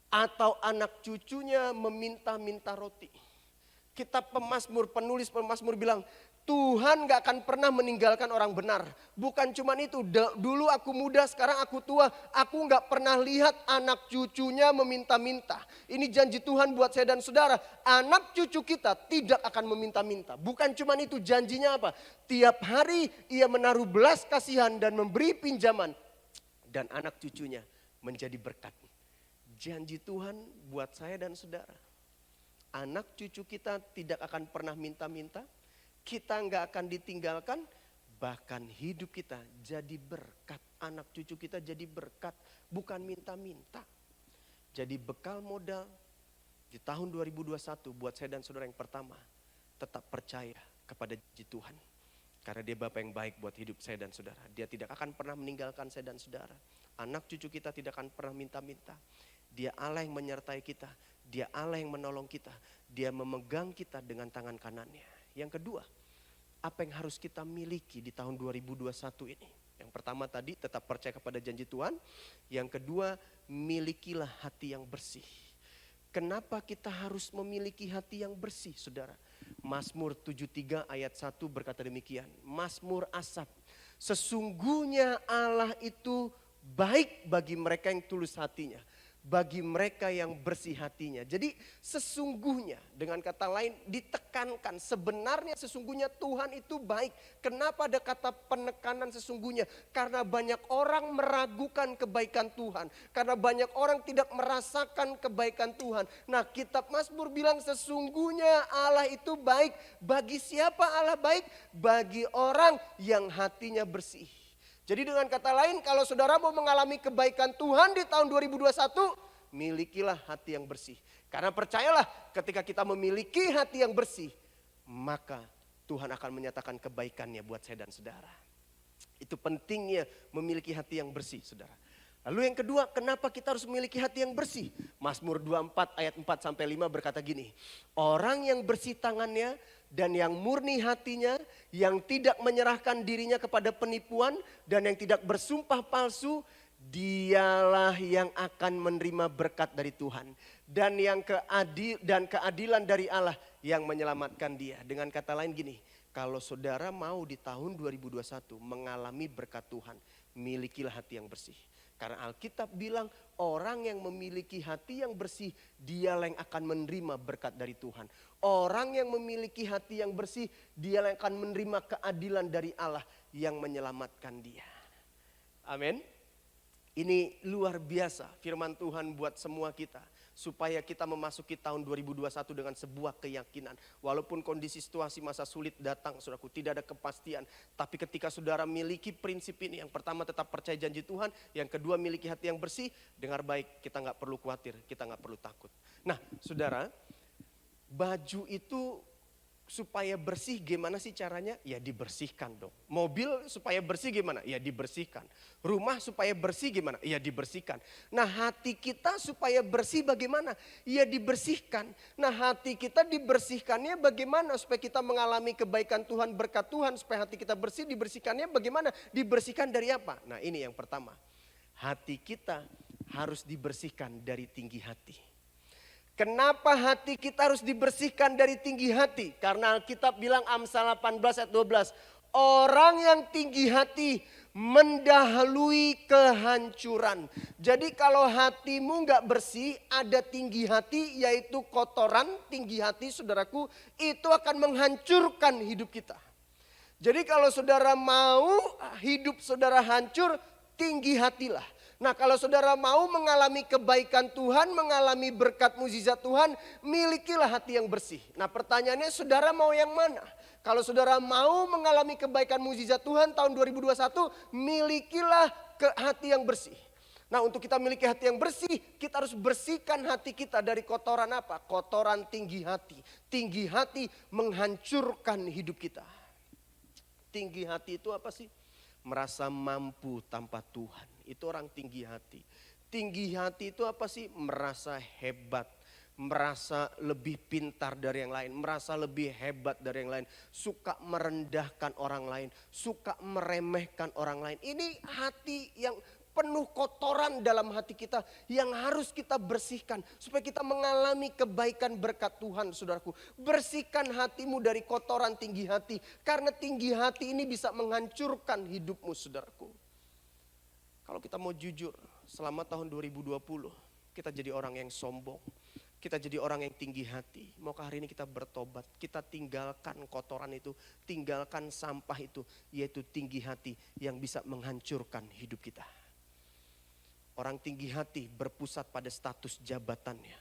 atau anak cucunya meminta-minta roti. Kitab Pemazmur, penulis Pemazmur bilang, Tuhan gak akan pernah meninggalkan orang benar. Bukan cuma itu, dulu aku muda, sekarang aku tua. Aku gak pernah lihat anak cucunya meminta-minta. Ini janji Tuhan buat saya dan saudara. Anak cucu kita tidak akan meminta-minta. Bukan cuma itu, janjinya apa? Tiap hari ia menaruh belas kasihan dan memberi pinjaman. Dan anak cucunya menjadi berkat. Janji Tuhan buat saya dan saudara. Anak cucu kita tidak akan pernah minta-minta. Kita nggak akan ditinggalkan, bahkan hidup kita jadi berkat. Anak cucu kita jadi berkat, bukan minta-minta. Jadi bekal modal di tahun 2021 buat saya dan saudara yang pertama, tetap percaya kepada janji Tuhan. Karena dia Bapa yang baik buat hidup saya dan saudara. Dia tidak akan pernah meninggalkan saya dan saudara. Anak cucu kita tidak akan pernah minta-minta. Dia Allah yang menyertai kita, dia Allah yang menolong kita. Dia memegang kita dengan tangan kanannya. Yang kedua, apa yang harus kita miliki di tahun 2021 ini? Yang pertama tadi tetap percaya kepada janji Tuhan. Yang kedua, milikilah hati yang bersih. Kenapa kita harus memiliki hati yang bersih, saudara? Mazmur 73 ayat 1 berkata demikian. Mazmur Asaf, sesungguhnya Allah itu baik bagi mereka yang tulus hatinya. Bagi mereka yang bersih hatinya. Jadi sesungguhnya, dengan kata lain ditekankan, sebenarnya sesungguhnya Tuhan itu baik. Kenapa ada kata penekanan sesungguhnya? Karena banyak orang meragukan kebaikan Tuhan. Karena banyak orang tidak merasakan kebaikan Tuhan. Nah, kitab Mazmur bilang sesungguhnya Allah itu baik. Bagi siapa Allah baik? Bagi orang yang hatinya bersih. Jadi dengan kata lain, kalau saudara mau mengalami kebaikan Tuhan di tahun 2021, milikilah hati yang bersih. Karena percayalah, ketika kita memiliki hati yang bersih, maka Tuhan akan menyatakan kebaikannya buat saya dan saudara. Itu pentingnya memiliki hati yang bersih, saudara. Lalu yang kedua, kenapa kita harus memiliki hati yang bersih? Mazmur 24 ayat 4-5 berkata gini, orang yang bersih tangannya dan yang murni hatinya, yang tidak menyerahkan dirinya kepada penipuan dan yang tidak bersumpah palsu, dialah yang akan menerima berkat dari Tuhan. Dan yang keadilan dari Allah yang menyelamatkan dia. Dengan kata lain gini, kalau saudara mau di tahun 2021 mengalami berkat Tuhan, milikilah hati yang bersih. Karena Alkitab bilang orang yang memiliki hati yang bersih, dialah yang akan menerima berkat dari Tuhan. Orang yang memiliki hati yang bersih, dialah yang akan menerima keadilan dari Allah yang menyelamatkan dia. Amin. Ini luar biasa firman Tuhan buat semua kita. Supaya kita memasuki tahun 2021 dengan sebuah keyakinan. Walaupun kondisi situasi masa sulit datang, saudaraku, tidak ada kepastian. Tapi ketika saudara miliki prinsip ini, yang pertama tetap percaya janji Tuhan. Yang kedua miliki hati yang bersih, dengar baik, kita gak perlu khawatir, kita gak perlu takut. Nah saudara, baju itu supaya bersih gimana sih caranya? Ya dibersihkan dong. Mobil supaya bersih gimana? Ya dibersihkan. Rumah supaya bersih gimana? Ya dibersihkan. Nah hati kita supaya bersih bagaimana? Ya dibersihkan. Nah hati kita dibersihkannya bagaimana? Supaya kita mengalami kebaikan Tuhan, berkat Tuhan. Supaya hati kita bersih, dibersihkannya bagaimana? Dibersihkan dari apa? Nah ini yang pertama. Hati kita harus dibersihkan dari tinggi hati. Kenapa hati kita harus dibersihkan dari tinggi hati? Karena Alkitab bilang Amsal 18 ayat 12. Orang yang tinggi hati mendahului kehancuran. Jadi kalau hatimu nggak bersih, ada tinggi hati yaitu kotoran. Tinggi hati saudaraku itu akan menghancurkan hidup kita. Jadi kalau saudara mau hidup saudara hancur, tinggi hatilah. Nah kalau saudara mau mengalami kebaikan Tuhan, mengalami berkat mukjizat Tuhan, milikilah hati yang bersih. Nah pertanyaannya saudara mau yang mana? Kalau saudara mau mengalami kebaikan mukjizat Tuhan tahun 2021, milikilah hati yang bersih. Nah untuk kita miliki hati yang bersih, kita harus bersihkan hati kita dari kotoran apa? Kotoran tinggi hati. Tinggi hati menghancurkan hidup kita. Tinggi hati itu apa sih? Merasa mampu tanpa Tuhan. Itu orang tinggi hati. Tinggi hati itu apa sih? Merasa hebat. Merasa lebih pintar dari yang lain. Merasa lebih hebat dari yang lain. Suka merendahkan orang lain. Suka meremehkan orang lain. Ini hati yang penuh kotoran dalam hati kita yang harus kita bersihkan supaya kita mengalami kebaikan berkat Tuhan, saudaraku. Bersihkan hatimu dari kotoran tinggi hati karena tinggi hati ini bisa menghancurkan hidupmu, saudaraku. Kalau kita mau jujur, selama tahun 2020 kita jadi orang yang sombong. Kita jadi orang yang tinggi hati. Maukah hari ini kita bertobat? Kita tinggalkan kotoran itu, tinggalkan sampah itu, yaitu tinggi hati yang bisa menghancurkan hidup kita. Orang tinggi hati berpusat pada status jabatannya.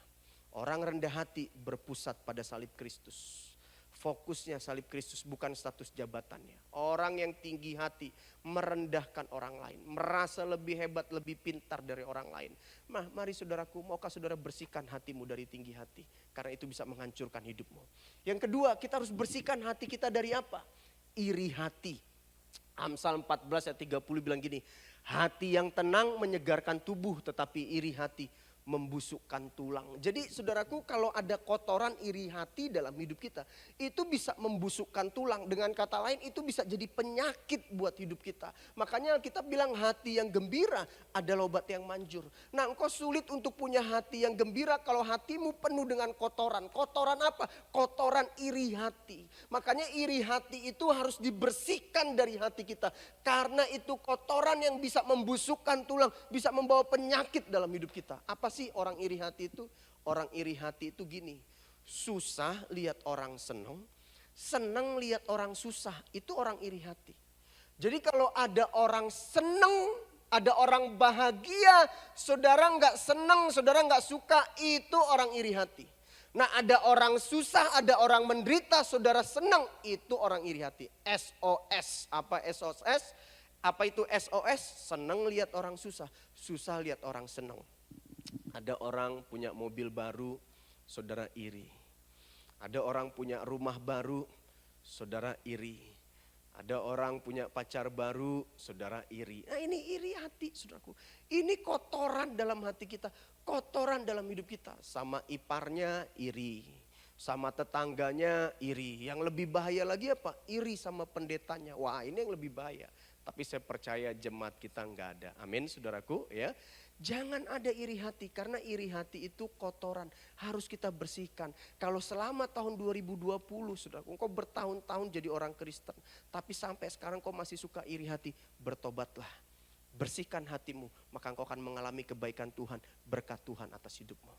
Orang rendah hati berpusat pada salib Kristus. Fokusnya salib Kristus bukan status jabatannya. Orang yang tinggi hati merendahkan orang lain. Merasa lebih hebat, lebih pintar dari orang lain. Mari saudaraku, maukah saudara bersihkan hatimu dari tinggi hati. Karena itu bisa menghancurkan hidupmu. Yang kedua, kita harus bersihkan hati kita dari apa? Iri hati. Amsal 14 ayat 30 bilang gini. Hati yang tenang menyegarkan tubuh, tetapi iri hati membusukkan tulang. Jadi saudaraku, kalau ada kotoran iri hati dalam hidup kita, itu bisa membusukkan tulang. Dengan kata lain itu bisa jadi penyakit buat hidup kita. Makanya kita bilang hati yang gembira adalah obat yang manjur. Nah engkau sulit untuk punya hati yang gembira kalau hatimu penuh dengan kotoran. Kotoran apa? Kotoran iri hati. Makanya iri hati itu harus dibersihkan dari hati kita. Karena itu kotoran yang bisa membusukkan tulang, bisa membawa penyakit dalam hidup kita. Apa sih orang iri hati itu? Orang iri hati itu gini, susah lihat orang senang, senang lihat orang susah, itu orang iri hati. Jadi kalau ada orang senang, ada orang bahagia, saudara nggak senang, saudara nggak suka, itu orang iri hati. Nah ada orang susah, ada orang menderita, saudara senang, itu orang iri hati. SOS, apa SOS? Apa itu SOS? Senang lihat orang susah, susah lihat orang senang. Ada orang punya mobil baru, saudara iri. Ada orang punya rumah baru, saudara iri. Ada orang punya pacar baru, saudara iri. Nah ini iri hati, saudaraku. Ini kotoran dalam hati kita, kotoran dalam hidup kita. Sama iparnya iri, sama tetangganya iri. Yang lebih bahaya lagi apa? Iri sama pendetanya. Wah ini yang lebih bahaya. Tapi saya percaya jemaat kita enggak ada. Amin saudaraku ya. Jangan ada iri hati karena iri hati itu kotoran. Harus kita bersihkan. Kalau selama tahun 2020 saudaraku, engkau bertahun-tahun jadi orang Kristen. Tapi sampai sekarang kau masih suka iri hati. Bertobatlah. Bersihkan hatimu. Maka engkau akan mengalami kebaikan Tuhan. Berkat Tuhan atas hidupmu.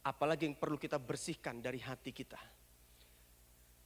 Apalagi yang perlu kita bersihkan dari hati kita.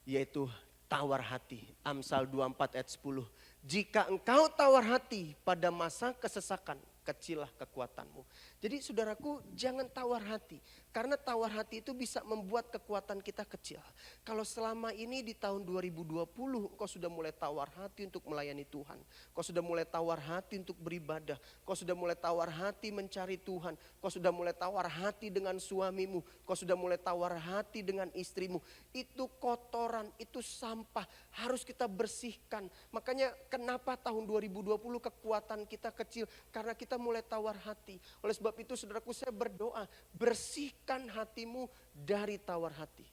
Yaitu tawar hati. Amsal 24 ayat 10. Jika engkau tawar hati pada masa kesesakan, kecillah kekuatanmu. Jadi saudaraku jangan tawar hati. Karena tawar hati itu bisa membuat kekuatan kita kecil. Kalau selama ini di tahun 2020 kau sudah mulai tawar hati untuk melayani Tuhan. Kau sudah mulai tawar hati untuk beribadah. Kau sudah mulai tawar hati mencari Tuhan. Kau sudah mulai tawar hati dengan suamimu. Kau sudah mulai tawar hati dengan istrimu. Itu kotoran, itu sampah. Harus kita bersihkan. Makanya kenapa tahun 2020 kekuatan kita kecil? Karena kita mulai tawar hati. Oleh sebab itu saudaraku saya berdoa, bersihkan hatimu dari tawar hati.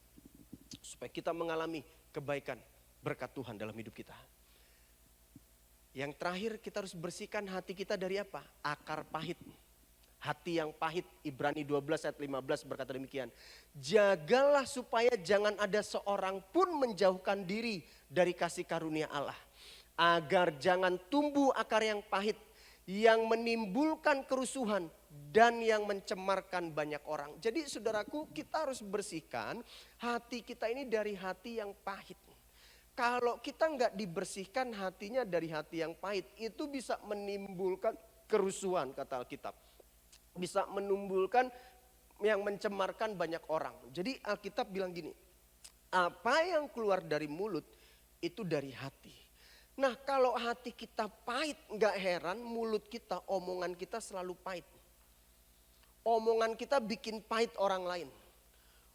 Supaya kita mengalami kebaikan berkat Tuhan dalam hidup kita. Yang terakhir kita harus bersihkan hati kita dari apa? Akar pahit. Hati yang pahit, Ibrani 12 ayat 15 berkata demikian. Jagalah supaya jangan ada seorang pun menjauhkan diri dari kasih karunia Allah. Agar jangan tumbuh akar yang pahit, yang menimbulkan kerusuhan dan yang mencemarkan banyak orang. Jadi saudaraku, kita harus bersihkan hati kita ini dari hati yang pahit. Kalau kita nggak dibersihkan hatinya dari hati yang pahit, itu bisa menimbulkan kerusuhan kata Alkitab. Bisa menimbulkan yang mencemarkan banyak orang. Jadi Alkitab bilang gini, apa yang keluar dari mulut itu dari hati. Nah kalau hati kita pahit, nggak heran mulut kita, omongan kita selalu pahit. Omongan kita bikin pahit orang lain.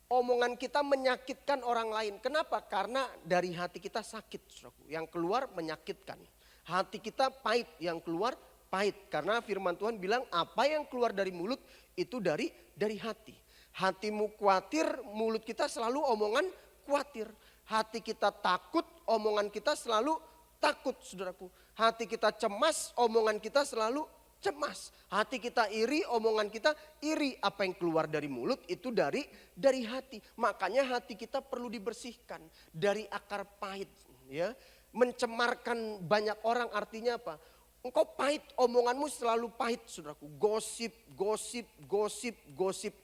Omongan kita menyakitkan orang lain. Kenapa? Karena dari hati kita sakit. Yang keluar menyakitkan. Hati kita pahit, yang keluar pahit. Karena firman Tuhan bilang apa yang keluar dari mulut itu dari hati. Hatimu khawatir, mulut kita selalu omongan khawatir. Hati kita takut, omongan kita selalu takut, saudaraku. Hati kita cemas, omongan kita selalu cemas. Hati kita iri, omongan kita iri. Apa yang keluar dari mulut itu dari hati. Makanya hati kita perlu dibersihkan dari akar pahit. Ya, mencemarkan banyak orang artinya apa? Engkau pahit, omonganmu selalu pahit, saudaraku. Gosip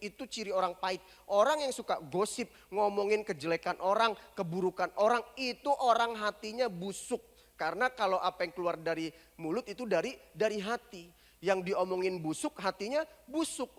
itu ciri orang pahit. Orang yang suka gosip, ngomongin kejelekan orang, keburukan orang, itu orang hatinya busuk. Karena kalau apa yang keluar dari mulut itu dari hati. Yang diomongin busuk, hatinya busuk.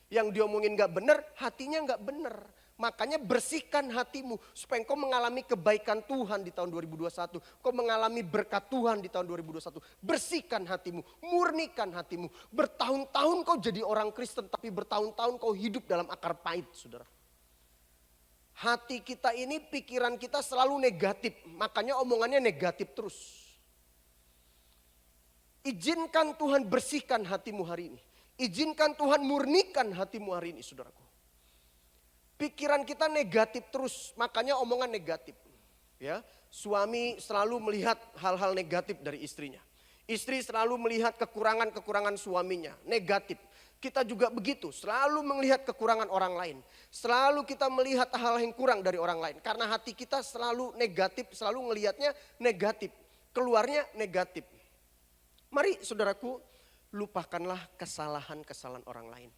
Yang diomongin gak benar, hatinya gak benar. Makanya bersihkan hatimu supaya engkau mengalami kebaikan Tuhan di tahun 2021. Kau mengalami berkat Tuhan di tahun 2021. Bersihkan hatimu, murnikan hatimu. Bertahun-tahun kau jadi orang Kristen tapi bertahun-tahun kau hidup dalam akar pahit, saudara. Hati kita ini, pikiran kita selalu negatif. Makanya omongannya negatif terus. Izinkan Tuhan bersihkan hatimu hari ini. Izinkan Tuhan murnikan hatimu hari ini, saudaraku. Pikiran kita negatif terus, makanya omongan negatif. Ya, suami selalu melihat hal-hal negatif dari istrinya. Istri selalu melihat kekurangan-kekurangan suaminya, negatif. Kita juga begitu, selalu melihat kekurangan orang lain. Selalu kita melihat hal yang kurang dari orang lain. Karena hati kita selalu negatif, selalu melihatnya negatif. Keluarnya negatif. Mari saudaraku, lupakanlah kesalahan-kesalahan orang lain.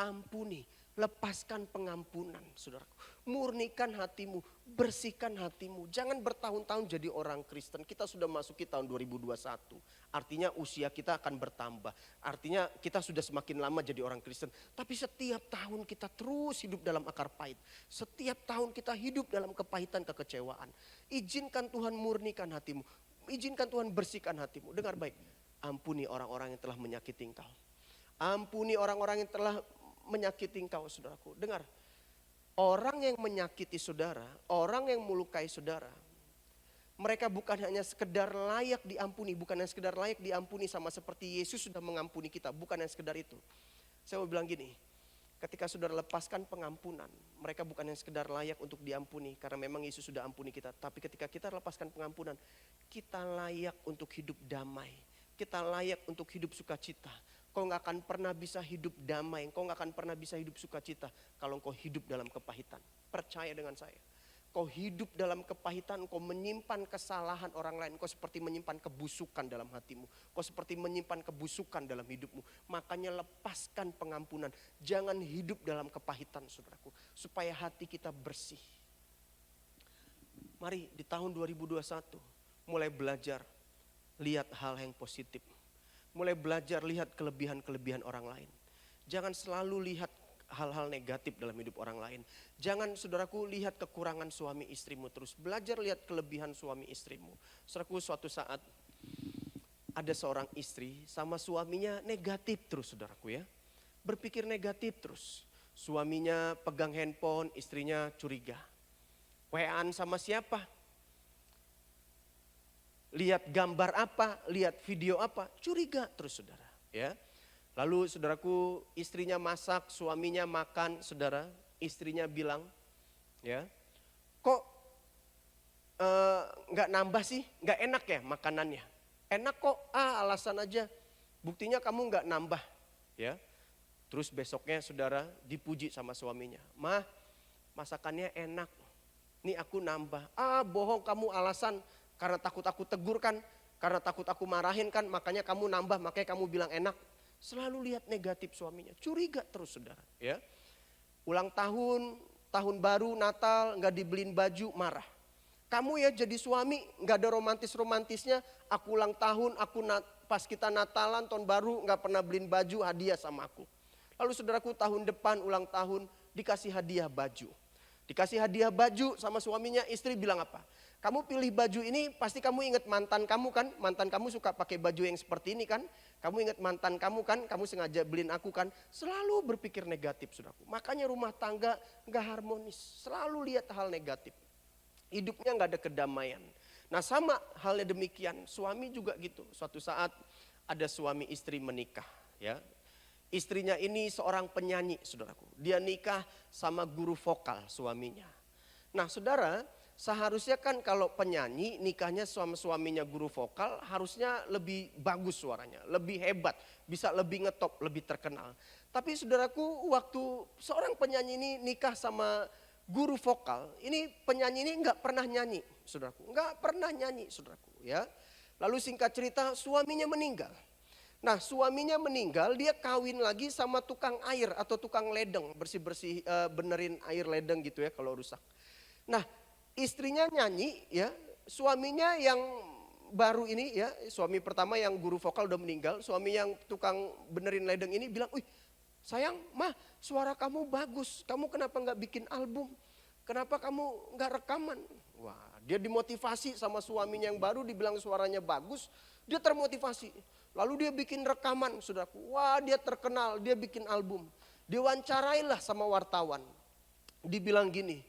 Ampuni. Lepaskan pengampunan, saudaraku. Murnikan hatimu, bersihkan hatimu. Jangan bertahun-tahun jadi orang Kristen. Kita sudah masuki tahun 2021. Artinya usia kita akan bertambah. Artinya kita sudah semakin lama jadi orang Kristen. Tapi setiap tahun kita terus hidup dalam akar pahit. Setiap tahun kita hidup dalam kepahitan, kekecewaan. Izinkan Tuhan murnikan hatimu. Izinkan Tuhan bersihkan hatimu. Dengar baik. Ampuni orang-orang yang telah menyakiti engkau. Ampuni orang-orang yang telah menyakiti engkau, saudaraku. Dengar, orang yang menyakiti saudara, orang yang melukai saudara, mereka bukan hanya sekedar layak diampuni, bukan hanya sekedar layak diampuni sama seperti Yesus sudah mengampuni kita, bukan hanya sekedar itu. Saya mau bilang gini, ketika saudara lepaskan pengampunan, mereka bukan hanya sekedar layak untuk diampuni karena memang Yesus sudah ampuni kita, tapi ketika kita lepaskan pengampunan, kita layak untuk hidup damai, kita layak untuk hidup sukacita. Kau gak akan pernah bisa hidup damai, kau gak akan pernah bisa hidup sukacita kalau kau hidup dalam kepahitan. Percaya dengan saya. Kau hidup dalam kepahitan, kau menyimpan kesalahan orang lain, kau seperti menyimpan kebusukan dalam hatimu. Kau seperti menyimpan kebusukan dalam hidupmu. Makanya lepaskan pengampunan. Jangan hidup dalam kepahitan, saudaraku. Supaya hati kita bersih. Mari di tahun 2021 mulai belajar lihat hal yang positif. Mulai belajar lihat kelebihan-kelebihan orang lain. Jangan selalu lihat hal-hal negatif dalam hidup orang lain. Jangan saudaraku lihat kekurangan suami istrimu terus. Belajar lihat kelebihan suami istrimu. Saudaraku suatu saat ada seorang istri sama suaminya negatif terus, saudaraku ya. Berpikir negatif terus. Suaminya pegang handphone, istrinya curiga. WA-an sama siapa? Lihat gambar apa, lihat video apa, curiga terus saudara. Ya, lalu saudaraku istrinya masak, suaminya makan, saudara. Istrinya bilang, ya, kok nggak nambah sih, nggak enak ya makanannya. Enak kok, alasan aja. Buktinya kamu nggak nambah, ya. Terus besoknya saudara dipuji sama suaminya. Mah, masakannya enak. Nih aku nambah. Ah bohong kamu, alasan karena takut aku tegur kan. Karena takut aku marahin kan, makanya kamu nambah, makanya kamu bilang enak. Selalu lihat negatif suaminya. Curiga terus saudara. Ya. Ulang tahun, tahun baru, Natal, nggak dibeliin baju, marah. Kamu ya jadi suami nggak ada romantis-romantisnya. Aku ulang tahun, pas kita Natalan, tahun baru nggak pernah beliin baju hadiah sama aku. Lalu saudaraku tahun depan ulang tahun dikasih hadiah baju. Dikasih hadiah baju sama suaminya, istri bilang apa? Kamu pilih baju ini pasti kamu ingat mantan kamu kan? Mantan kamu suka pakai baju yang seperti ini kan? Kamu ingat mantan kamu kan? Kamu sengaja beliin aku kan? Selalu berpikir negatif saudaraku. Makanya rumah tangga nggak harmonis. Selalu lihat hal negatif. Hidupnya nggak ada kedamaian. Nah sama halnya demikian, suami juga gitu. Suatu saat ada suami istri menikah ya. Istrinya ini seorang penyanyi saudaraku. Dia nikah sama guru vokal suaminya. Nah saudara, seharusnya kan kalau penyanyi nikahnya sama suaminya guru vokal harusnya lebih bagus suaranya, lebih hebat, bisa lebih ngetop, lebih terkenal. Tapi saudaraku waktu seorang penyanyi ini nikah sama guru vokal, ini penyanyi ini nggak pernah nyanyi saudaraku, nggak pernah nyanyi saudaraku ya. Lalu singkat cerita suaminya meninggal. Nah suaminya meninggal, dia kawin lagi sama tukang air atau tukang ledeng, bersih-bersih benerin air ledeng gitu ya kalau rusak. Nah istrinya nyanyi ya, suaminya yang baru ini ya, suami pertama yang guru vokal udah meninggal, suami yang tukang benerin ledeng ini bilang, "Wih sayang mah suara kamu bagus, kamu kenapa nggak bikin album? Kenapa kamu nggak rekaman?" Wah dia dimotivasi sama suaminya yang baru, dibilang suaranya bagus, dia termotivasi. Lalu dia bikin rekaman saudaraku, wah dia terkenal, dia bikin album. Diwancarailah sama wartawan, dibilang gini,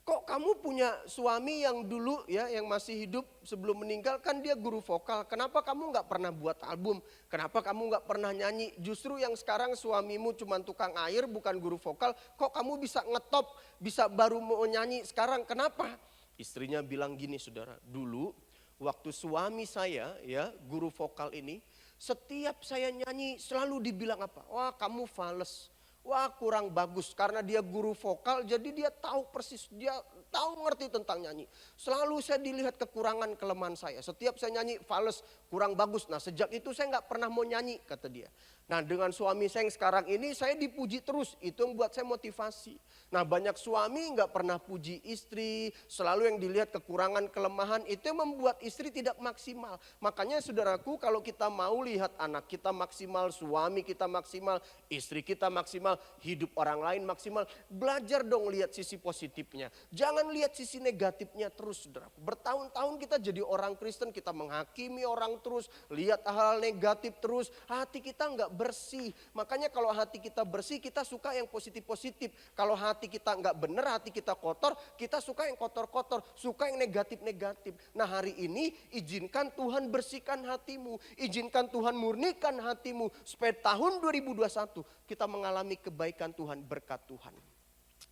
kok kamu punya suami yang dulu ya, yang masih hidup sebelum meninggal kan dia guru vokal. Kenapa kamu nggak pernah buat album? Kenapa kamu nggak pernah nyanyi? Justru yang sekarang suamimu cuma tukang air bukan guru vokal. Kok kamu bisa ngetop, bisa baru mau nyanyi sekarang? Kenapa? Istrinya bilang gini saudara, dulu waktu suami saya ya guru vokal ini, setiap saya nyanyi selalu dibilang apa? Wah kamu fales. Wah kurang bagus, karena dia guru vokal jadi dia tahu persis, dia tahu ngerti tentang nyanyi. Selalu saya dilihat kekurangan kelemahan saya. Setiap saya nyanyi fales, kurang bagus. Nah sejak itu saya nggak pernah mau nyanyi kata dia. Nah dengan suami saya yang sekarang ini saya dipuji terus, itu yang buat saya motivasi. Nah banyak suami nggak pernah puji istri, selalu yang dilihat kekurangan kelemahan, itu yang membuat istri tidak maksimal. Makanya saudaraku kalau kita mau lihat anak kita maksimal, suami kita maksimal, istri kita maksimal, hidup orang lain maksimal, belajar dong lihat sisi positifnya. Jangan lihat sisi negatifnya terus saudaraku. Bertahun-tahun kita jadi orang Kristen, kita menghakimi orang terus, lihat hal-hal negatif terus, hati kita nggak bersih. Makanya kalau hati kita bersih, kita suka yang positif-positif. Kalau hati kita nggak bener, hati kita kotor, kita suka yang kotor-kotor, suka yang negatif-negatif. Nah hari ini izinkan Tuhan bersihkan hatimu, izinkan Tuhan murnikan hatimu, supaya tahun 2021 kita mengalami kebaikan Tuhan, berkat Tuhan.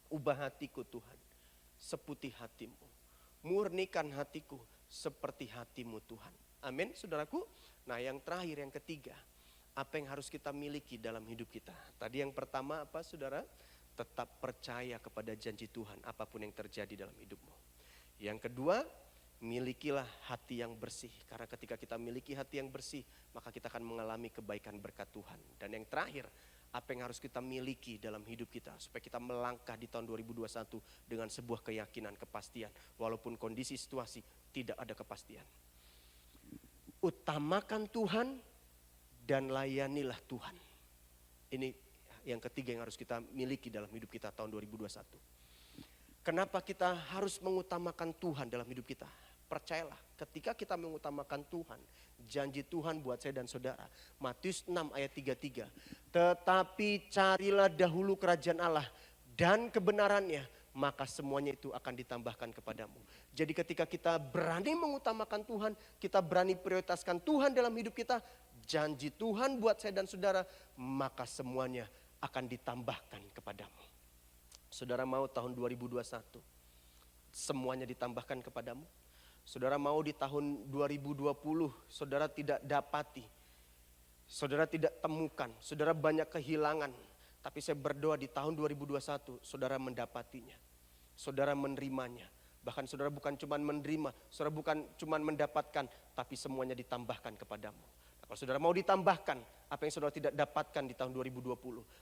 Ubah hatiku Tuhan, seputih hatimu. Murnikan hatiku seperti hatimu Tuhan. Amin saudaraku. Nah yang terakhir, yang ketiga, apa yang harus kita miliki dalam hidup kita? Tadi yang pertama apa saudara? Tetap percaya kepada janji Tuhan apapun yang terjadi dalam hidupmu. Yang kedua, milikilah hati yang bersih. Karena ketika kita miliki hati yang bersih, maka kita akan mengalami kebaikan berkat Tuhan. Dan yang terakhir, apa yang harus kita miliki dalam hidup kita supaya kita melangkah di tahun 2021 dengan sebuah keyakinan, kepastian. Walaupun kondisi situasi tidak ada kepastian. Utamakan Tuhan dan layanilah Tuhan. Ini yang ketiga yang harus kita miliki dalam hidup kita tahun 2021. Kenapa kita harus mengutamakan Tuhan dalam hidup kita? Percayalah, ketika kita mengutamakan Tuhan, janji Tuhan buat saya dan saudara, Matius 6 ayat 33. Tetapi carilah dahulu kerajaan Allah dan kebenarannya, maka semuanya itu akan ditambahkan kepadamu. Jadi ketika kita berani mengutamakan Tuhan, kita berani prioritaskan Tuhan dalam hidup kita, janji Tuhan buat saya dan saudara, maka semuanya akan ditambahkan kepadamu. Saudara mau tahun 2021 semuanya ditambahkan kepadamu? Saudara mau di tahun 2020 saudara tidak dapati, saudara tidak temukan, saudara banyak kehilangan, Tapi saya berdoa di tahun 2021 saudara mendapatinya. Saudara menerimanya. Bahkan saudara bukan cuma menerima, saudara bukan cuma mendapatkan, tapi semuanya ditambahkan kepadamu. Nah, kalau saudara mau ditambahkan, apa yang saudara tidak dapatkan di tahun 2020,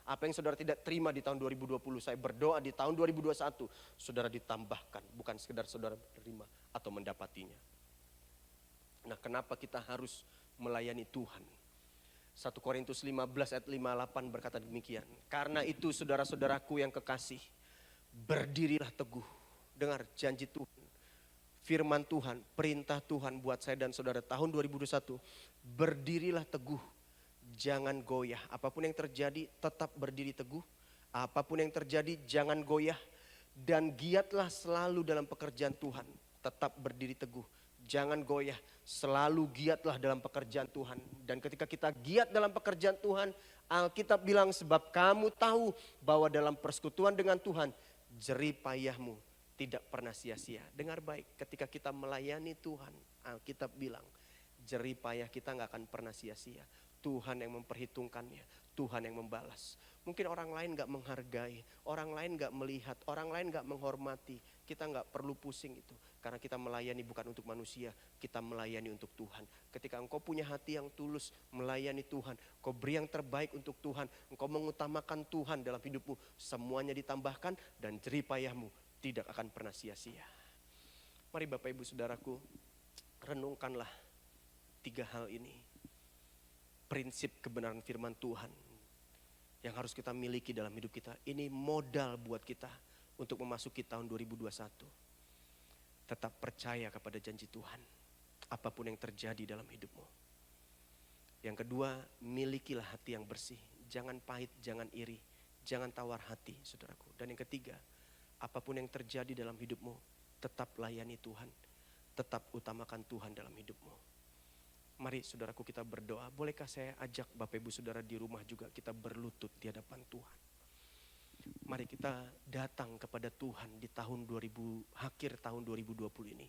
apa yang saudara tidak terima di tahun 2020, saya berdoa di tahun 2021, saudara ditambahkan, bukan sekedar saudara menerima atau mendapatinya. Nah, kenapa kita harus melayani Tuhan? 1 Korintus 15 ayat 58 berkata demikian. Karena itu saudara-saudaraku yang kekasih, berdirilah teguh. Dengar janji Tuhan, firman Tuhan, perintah Tuhan buat saya dan saudara tahun 2021. Berdirilah teguh, jangan goyah. Apapun yang terjadi tetap berdiri teguh. Apapun yang terjadi jangan goyah. Dan giatlah selalu dalam pekerjaan Tuhan. Tetap berdiri teguh. Jangan goyah, selalu giatlah dalam pekerjaan Tuhan. Dan ketika kita giat dalam pekerjaan Tuhan, Alkitab bilang sebab kamu tahu bahwa dalam persekutuan dengan Tuhan, jerih payahmu tidak pernah sia-sia. Dengar baik, ketika kita melayani Tuhan, Alkitab bilang jerih payah kita gak akan pernah sia-sia. Tuhan yang memperhitungkannya, Tuhan yang membalas. Mungkin orang lain gak menghargai, orang lain gak melihat, orang lain gak menghormati. Kita gak perlu pusing itu. Karena kita melayani bukan untuk manusia, kita melayani untuk Tuhan. Ketika engkau punya hati yang tulus melayani Tuhan, engkau beri yang terbaik untuk Tuhan, engkau mengutamakan Tuhan dalam hidupmu, semuanya ditambahkan dan jerih payahmu tidak akan pernah sia-sia. Mari Bapak Ibu Saudaraku, renungkanlah 3 hal ini. Prinsip kebenaran firman Tuhan yang harus kita miliki dalam hidup kita. Ini modal buat kita untuk memasuki tahun 2021. Tetap percaya kepada janji Tuhan, apapun yang terjadi dalam hidupmu. Yang kedua, milikilah hati yang bersih. Jangan pahit, jangan iri, jangan tawar hati, saudaraku. Dan yang ketiga, apapun yang terjadi dalam hidupmu, tetap layani Tuhan, tetap utamakan Tuhan dalam hidupmu. Mari saudaraku kita berdoa. Bolehkah saya ajak Bapak Ibu Saudara di rumah juga kita berlutut di hadapan Tuhan. Mari kita datang kepada Tuhan di tahun akhir tahun 2020 ini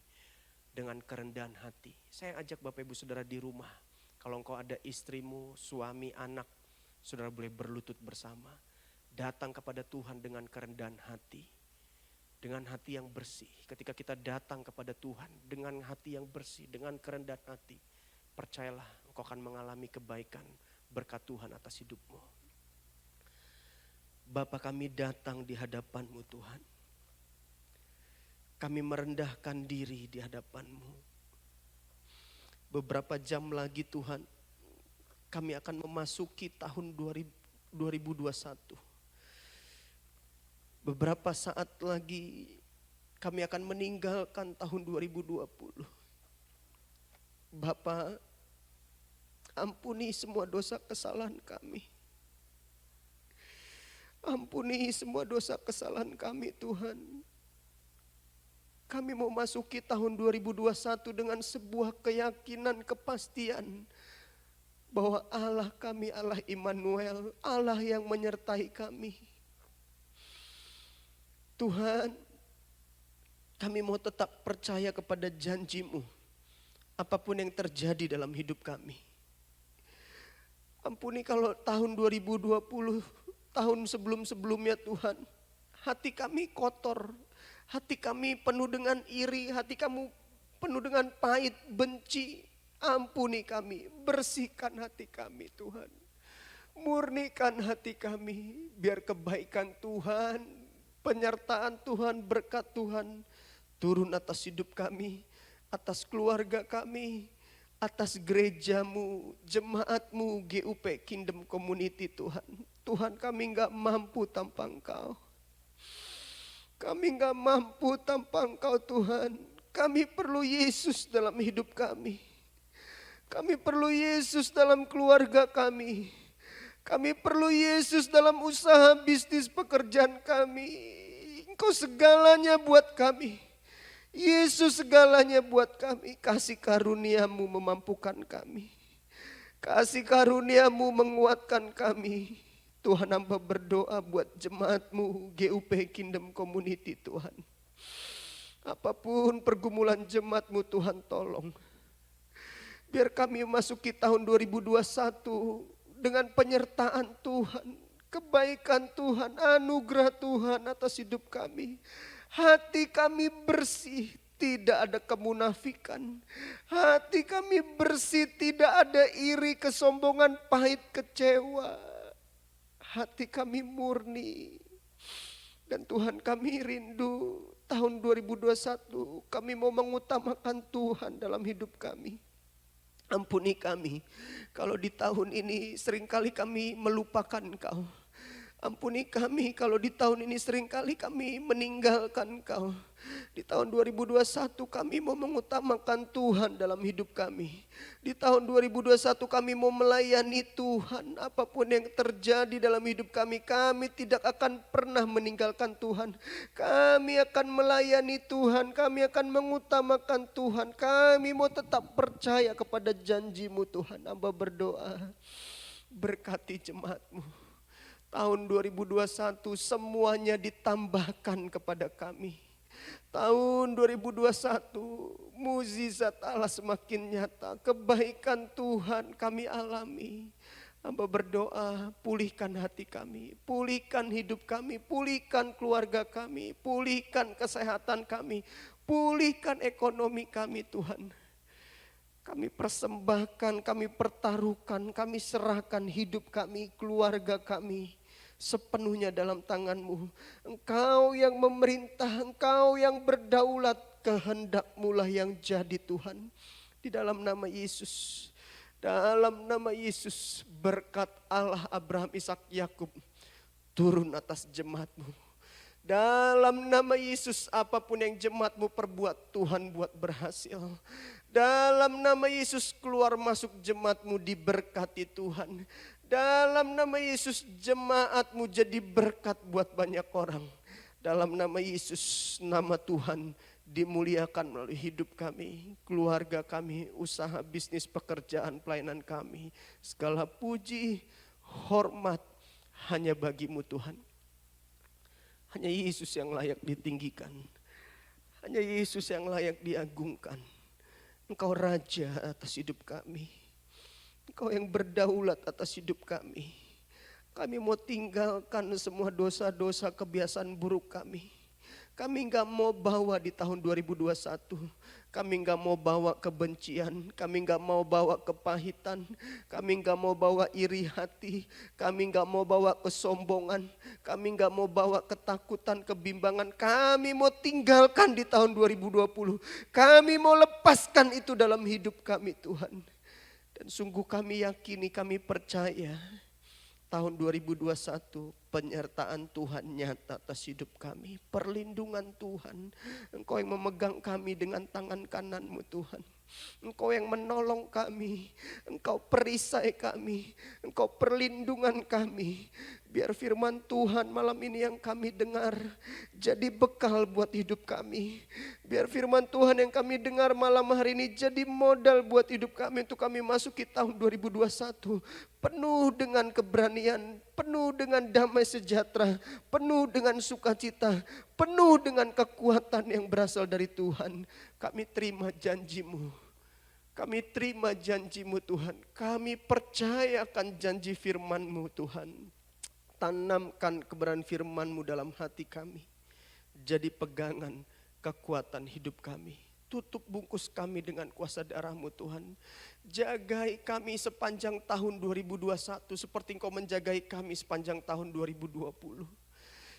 dengan kerendahan hati. Saya ajak Bapak Ibu Saudara di rumah. Kalau engkau ada istrimu, suami, anak, saudara boleh berlutut bersama. Datang kepada Tuhan dengan kerendahan hati. Dengan hati yang bersih. Ketika kita datang kepada Tuhan dengan hati yang bersih, dengan kerendahan hati, percayalah engkau akan mengalami kebaikan berkat Tuhan atas hidupmu. Bapa, kami datang di hadapan-Mu Tuhan. Kami merendahkan diri di hadapan-Mu. Beberapa jam lagi Tuhan, kami akan memasuki tahun 2021. Beberapa saat lagi kami akan meninggalkan tahun 2020. Bapa, ampuni semua dosa kesalahan kami. Ampuni semua dosa kesalahan kami Tuhan. Kami mau masuki tahun 2021 dengan sebuah keyakinan, kepastian bahwa Allah kami Allah Immanuel, Allah yang menyertai kami. Tuhan, kami mau tetap percaya kepada janji-Mu apapun yang terjadi dalam hidup kami. Ampuni kalau tahun 2020 tahun sebelum-sebelumnya Tuhan, hati kami kotor, hati kami penuh dengan iri, hati kami penuh dengan pahit, benci. Ampuni kami, bersihkan hati kami Tuhan. Murnikan hati kami, biar kebaikan Tuhan, penyertaan Tuhan, berkat Tuhan turun atas hidup kami, atas keluarga kami, atas gereja-Mu, jemaat-Mu, GUP Kingdom Community Tuhan. Tuhan, kami gak mampu tanpa Engkau. Kami gak mampu tanpa Engkau Tuhan. Kami perlu Yesus dalam hidup kami. Kami perlu Yesus dalam keluarga kami. Kami perlu Yesus dalam usaha bisnis pekerjaan kami. Engkau segalanya buat kami. Yesus segalanya buat kami. Kasih karunia-Mu memampukan kami. Kasih karunia-Mu menguatkan kami. Tuhan, hamba berdoa buat jemaat-Mu GUP Kingdom Community Tuhan. Apapun pergumulan jemaat-Mu Tuhan, tolong. Biar kami memasuki tahun 2021 dengan penyertaan Tuhan, kebaikan Tuhan, anugerah Tuhan atas hidup kami. Hati kami bersih, tidak ada kemunafikan. Hati kami bersih, tidak ada iri, kesombongan, pahit, kecewa. Hati kami murni. Dan Tuhan, kami rindu tahun 2021 kami mau mengutamakan Tuhan dalam hidup kami. Ampuni kami kalau di tahun ini seringkali kami melupakan Engkau. Ampuni kami kalau di tahun ini seringkali kami meninggalkan Engkau. Di tahun 2021 kami mau mengutamakan Tuhan dalam hidup kami. Di tahun 2021 kami mau melayani Tuhan. Apapun yang terjadi dalam hidup kami, kami tidak akan pernah meninggalkan Tuhan. Kami akan melayani Tuhan, kami akan mengutamakan Tuhan. Kami mau tetap percaya kepada janji-Mu Tuhan. Hamba berdoa, berkati jemaat-Mu. Tahun 2021 semuanya ditambahkan kepada kami. Tahun 2021 mukjizat Allah semakin nyata. Kebaikan Tuhan kami alami. Hamba berdoa, pulihkan hati kami, pulihkan hidup kami, pulihkan keluarga kami, pulihkan kesehatan kami, pulihkan ekonomi kami Tuhan. Kami persembahkan, kami pertaruhkan, kami serahkan hidup kami, keluarga kami sepenuhnya dalam tangan-Mu. Engkau yang memerintah, Engkau yang berdaulat, kehendak-Mu lah yang jadi Tuhan. Di dalam nama Yesus, dalam nama Yesus, berkat Allah Abraham, Ishak, Yakub turun atas jemaat-Mu. Dalam nama Yesus, apapun yang jemaat-Mu perbuat, Tuhan buat berhasil. Dalam nama Yesus, keluar masuk jemaat-Mu diberkati Tuhan. Dalam nama Yesus, jemaat-Mu jadi berkat buat banyak orang. Dalam nama Yesus, nama Tuhan dimuliakan melalui hidup kami, keluarga kami, usaha, bisnis, pekerjaan, pelayanan kami. Segala puji, hormat hanya bagi-Mu Tuhan. Hanya Yesus yang layak ditinggikan. Hanya Yesus yang layak diagungkan. Engkau Raja atas hidup kami. Engkau yang berdaulat atas hidup kami. Kami mau tinggalkan semua dosa-dosa kebiasaan buruk kami. Kami enggak mau bawa di tahun 2021. Kami enggak mau bawa kebencian. Kami enggak mau bawa kepahitan. Kami enggak mau bawa iri hati. Kami enggak mau bawa kesombongan. Kami enggak mau bawa ketakutan, kebimbangan. Kami mau tinggalkan di tahun 2020. Kami mau lepaskan itu dalam hidup kami Tuhan. Dan sungguh kami yakini, kami percaya tahun 2021 penyertaan Tuhan nyata atas hidup kami. Perlindungan Tuhan. Engkau yang memegang kami dengan tangan kanan-Mu Tuhan. Engkau yang menolong kami. Engkau perisai kami. Engkau perlindungan kami. Biar firman Tuhan malam ini yang kami dengar jadi bekal buat hidup kami. Biar firman Tuhan yang kami dengar malam hari ini jadi modal buat hidup kami untuk kami masuki tahun 2021. Penuh dengan keberanian, penuh dengan damai sejahtera, penuh dengan sukacita, penuh dengan kekuatan yang berasal dari Tuhan. Kami terima janji-Mu. Kami terima janji-Mu Tuhan. Kami percayakan janji firman-Mu Tuhan. Tanamkan kebenaran firman-Mu dalam hati kami. Jadi pegangan kekuatan hidup kami. Tutup bungkus kami dengan kuasa darah-Mu Tuhan. Jagai kami sepanjang tahun 2021 seperti Engkau menjagai kami sepanjang tahun 2020.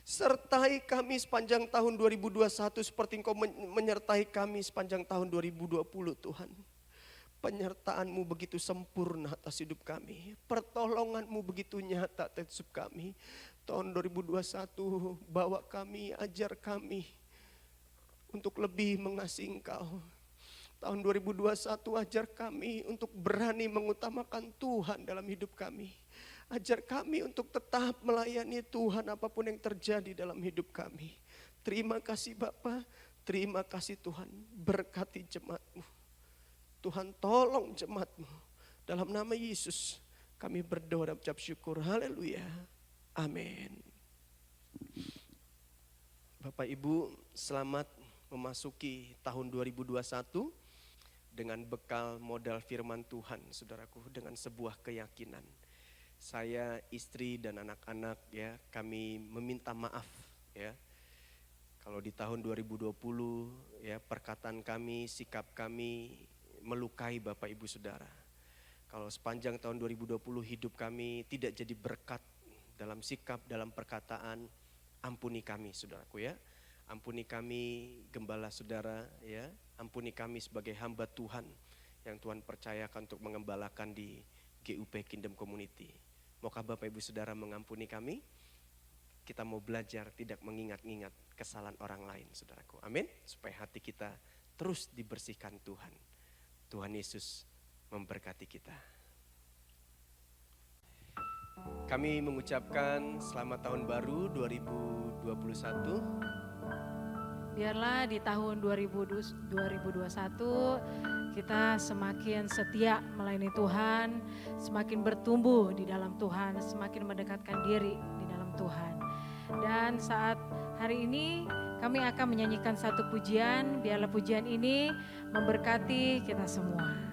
Sertai kami sepanjang tahun 2021 seperti Engkau menyertai kami sepanjang tahun 2020 Tuhan. Penyertaan-Mu begitu sempurna atas hidup kami. Pertolongan-Mu begitu nyata atas hidup kami. Tahun 2021 bawa kami, ajar kami untuk lebih mengasihi Engkau. Tahun 2021 ajar kami untuk berani mengutamakan Tuhan dalam hidup kami. Ajar kami untuk tetap melayani Tuhan apapun yang terjadi dalam hidup kami. Terima kasih Bapa, terima kasih Tuhan. Berkati jemaat-Mu. Tuhan tolong jemaat-Mu. Dalam nama Yesus kami berdoa dan ucap syukur. Haleluya. Amin. Bapak Ibu, selamat memasuki tahun 2021 dengan bekal modal firman Tuhan, saudaraku, dengan sebuah keyakinan. saya, istri dan anak-anak ya, kami meminta maaf ya. Kalau di tahun 2020 ya, perkataan kami, sikap kami melukai Bapak Ibu Saudara. Kalau sepanjang tahun 2020 hidup kami tidak jadi berkat dalam sikap, dalam perkataan, ampuni kami saudaraku ya. Ampuni kami gembala saudara ya. Ampuni kami sebagai hamba Tuhan yang Tuhan percayakan untuk mengembalakan di GUP Kingdom Community. Maukah Bapak Ibu Saudara mengampuni kami? Kita mau belajar tidak mengingat-ingat kesalahan orang lain saudaraku. Amin. Supaya hati kita terus dibersihkan Tuhan. Tuhan Yesus memberkati kita. Kami mengucapkan selamat tahun baru 2021. Biarlah di tahun 2021 kita semakin setia melayani Tuhan, semakin bertumbuh di dalam Tuhan, semakin mendekatkan diri di dalam Tuhan. Dan saat hari ini kami akan menyanyikan satu pujian, biarlah pujian ini memberkati kita semua.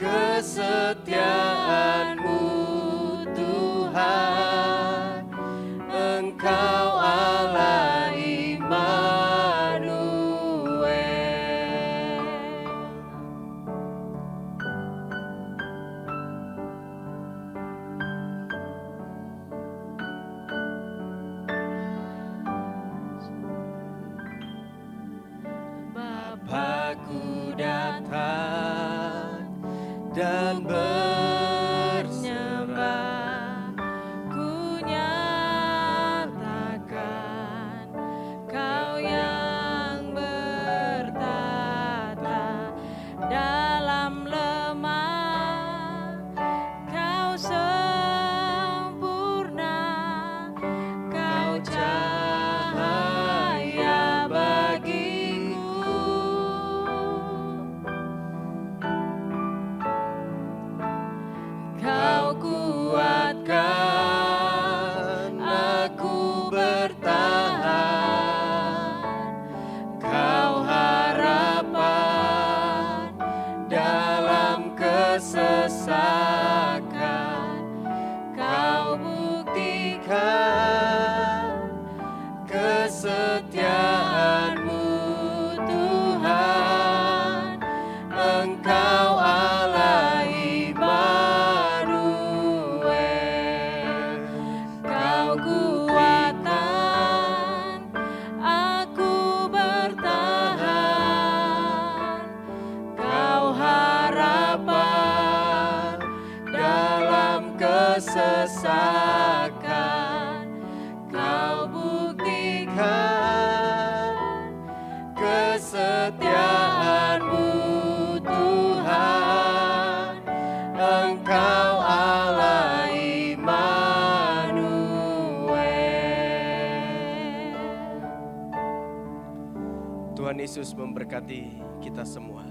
Kesetiaan-Mu Tuhan, Engkau Allah Immanuel. Bapakku datang dan bernyembah, ku nyatakan Kau yang bertata dalam lemah, Kau sempurna, Kau cahaya bagiku. Kau kuatkan aku bertahan, Kau harapan dalam kesesakan, Kau buktikan kesetiaan-Mu Tuhan, Engkau Allah Immanuel. Kau kuatan aku bertahan, Kau harapan dalam kesesakan, Kau buktikan kesetiaan-Mu Tuhan, Engkau Allah Immanuel. Tuhan Yesus memberkati kita semua.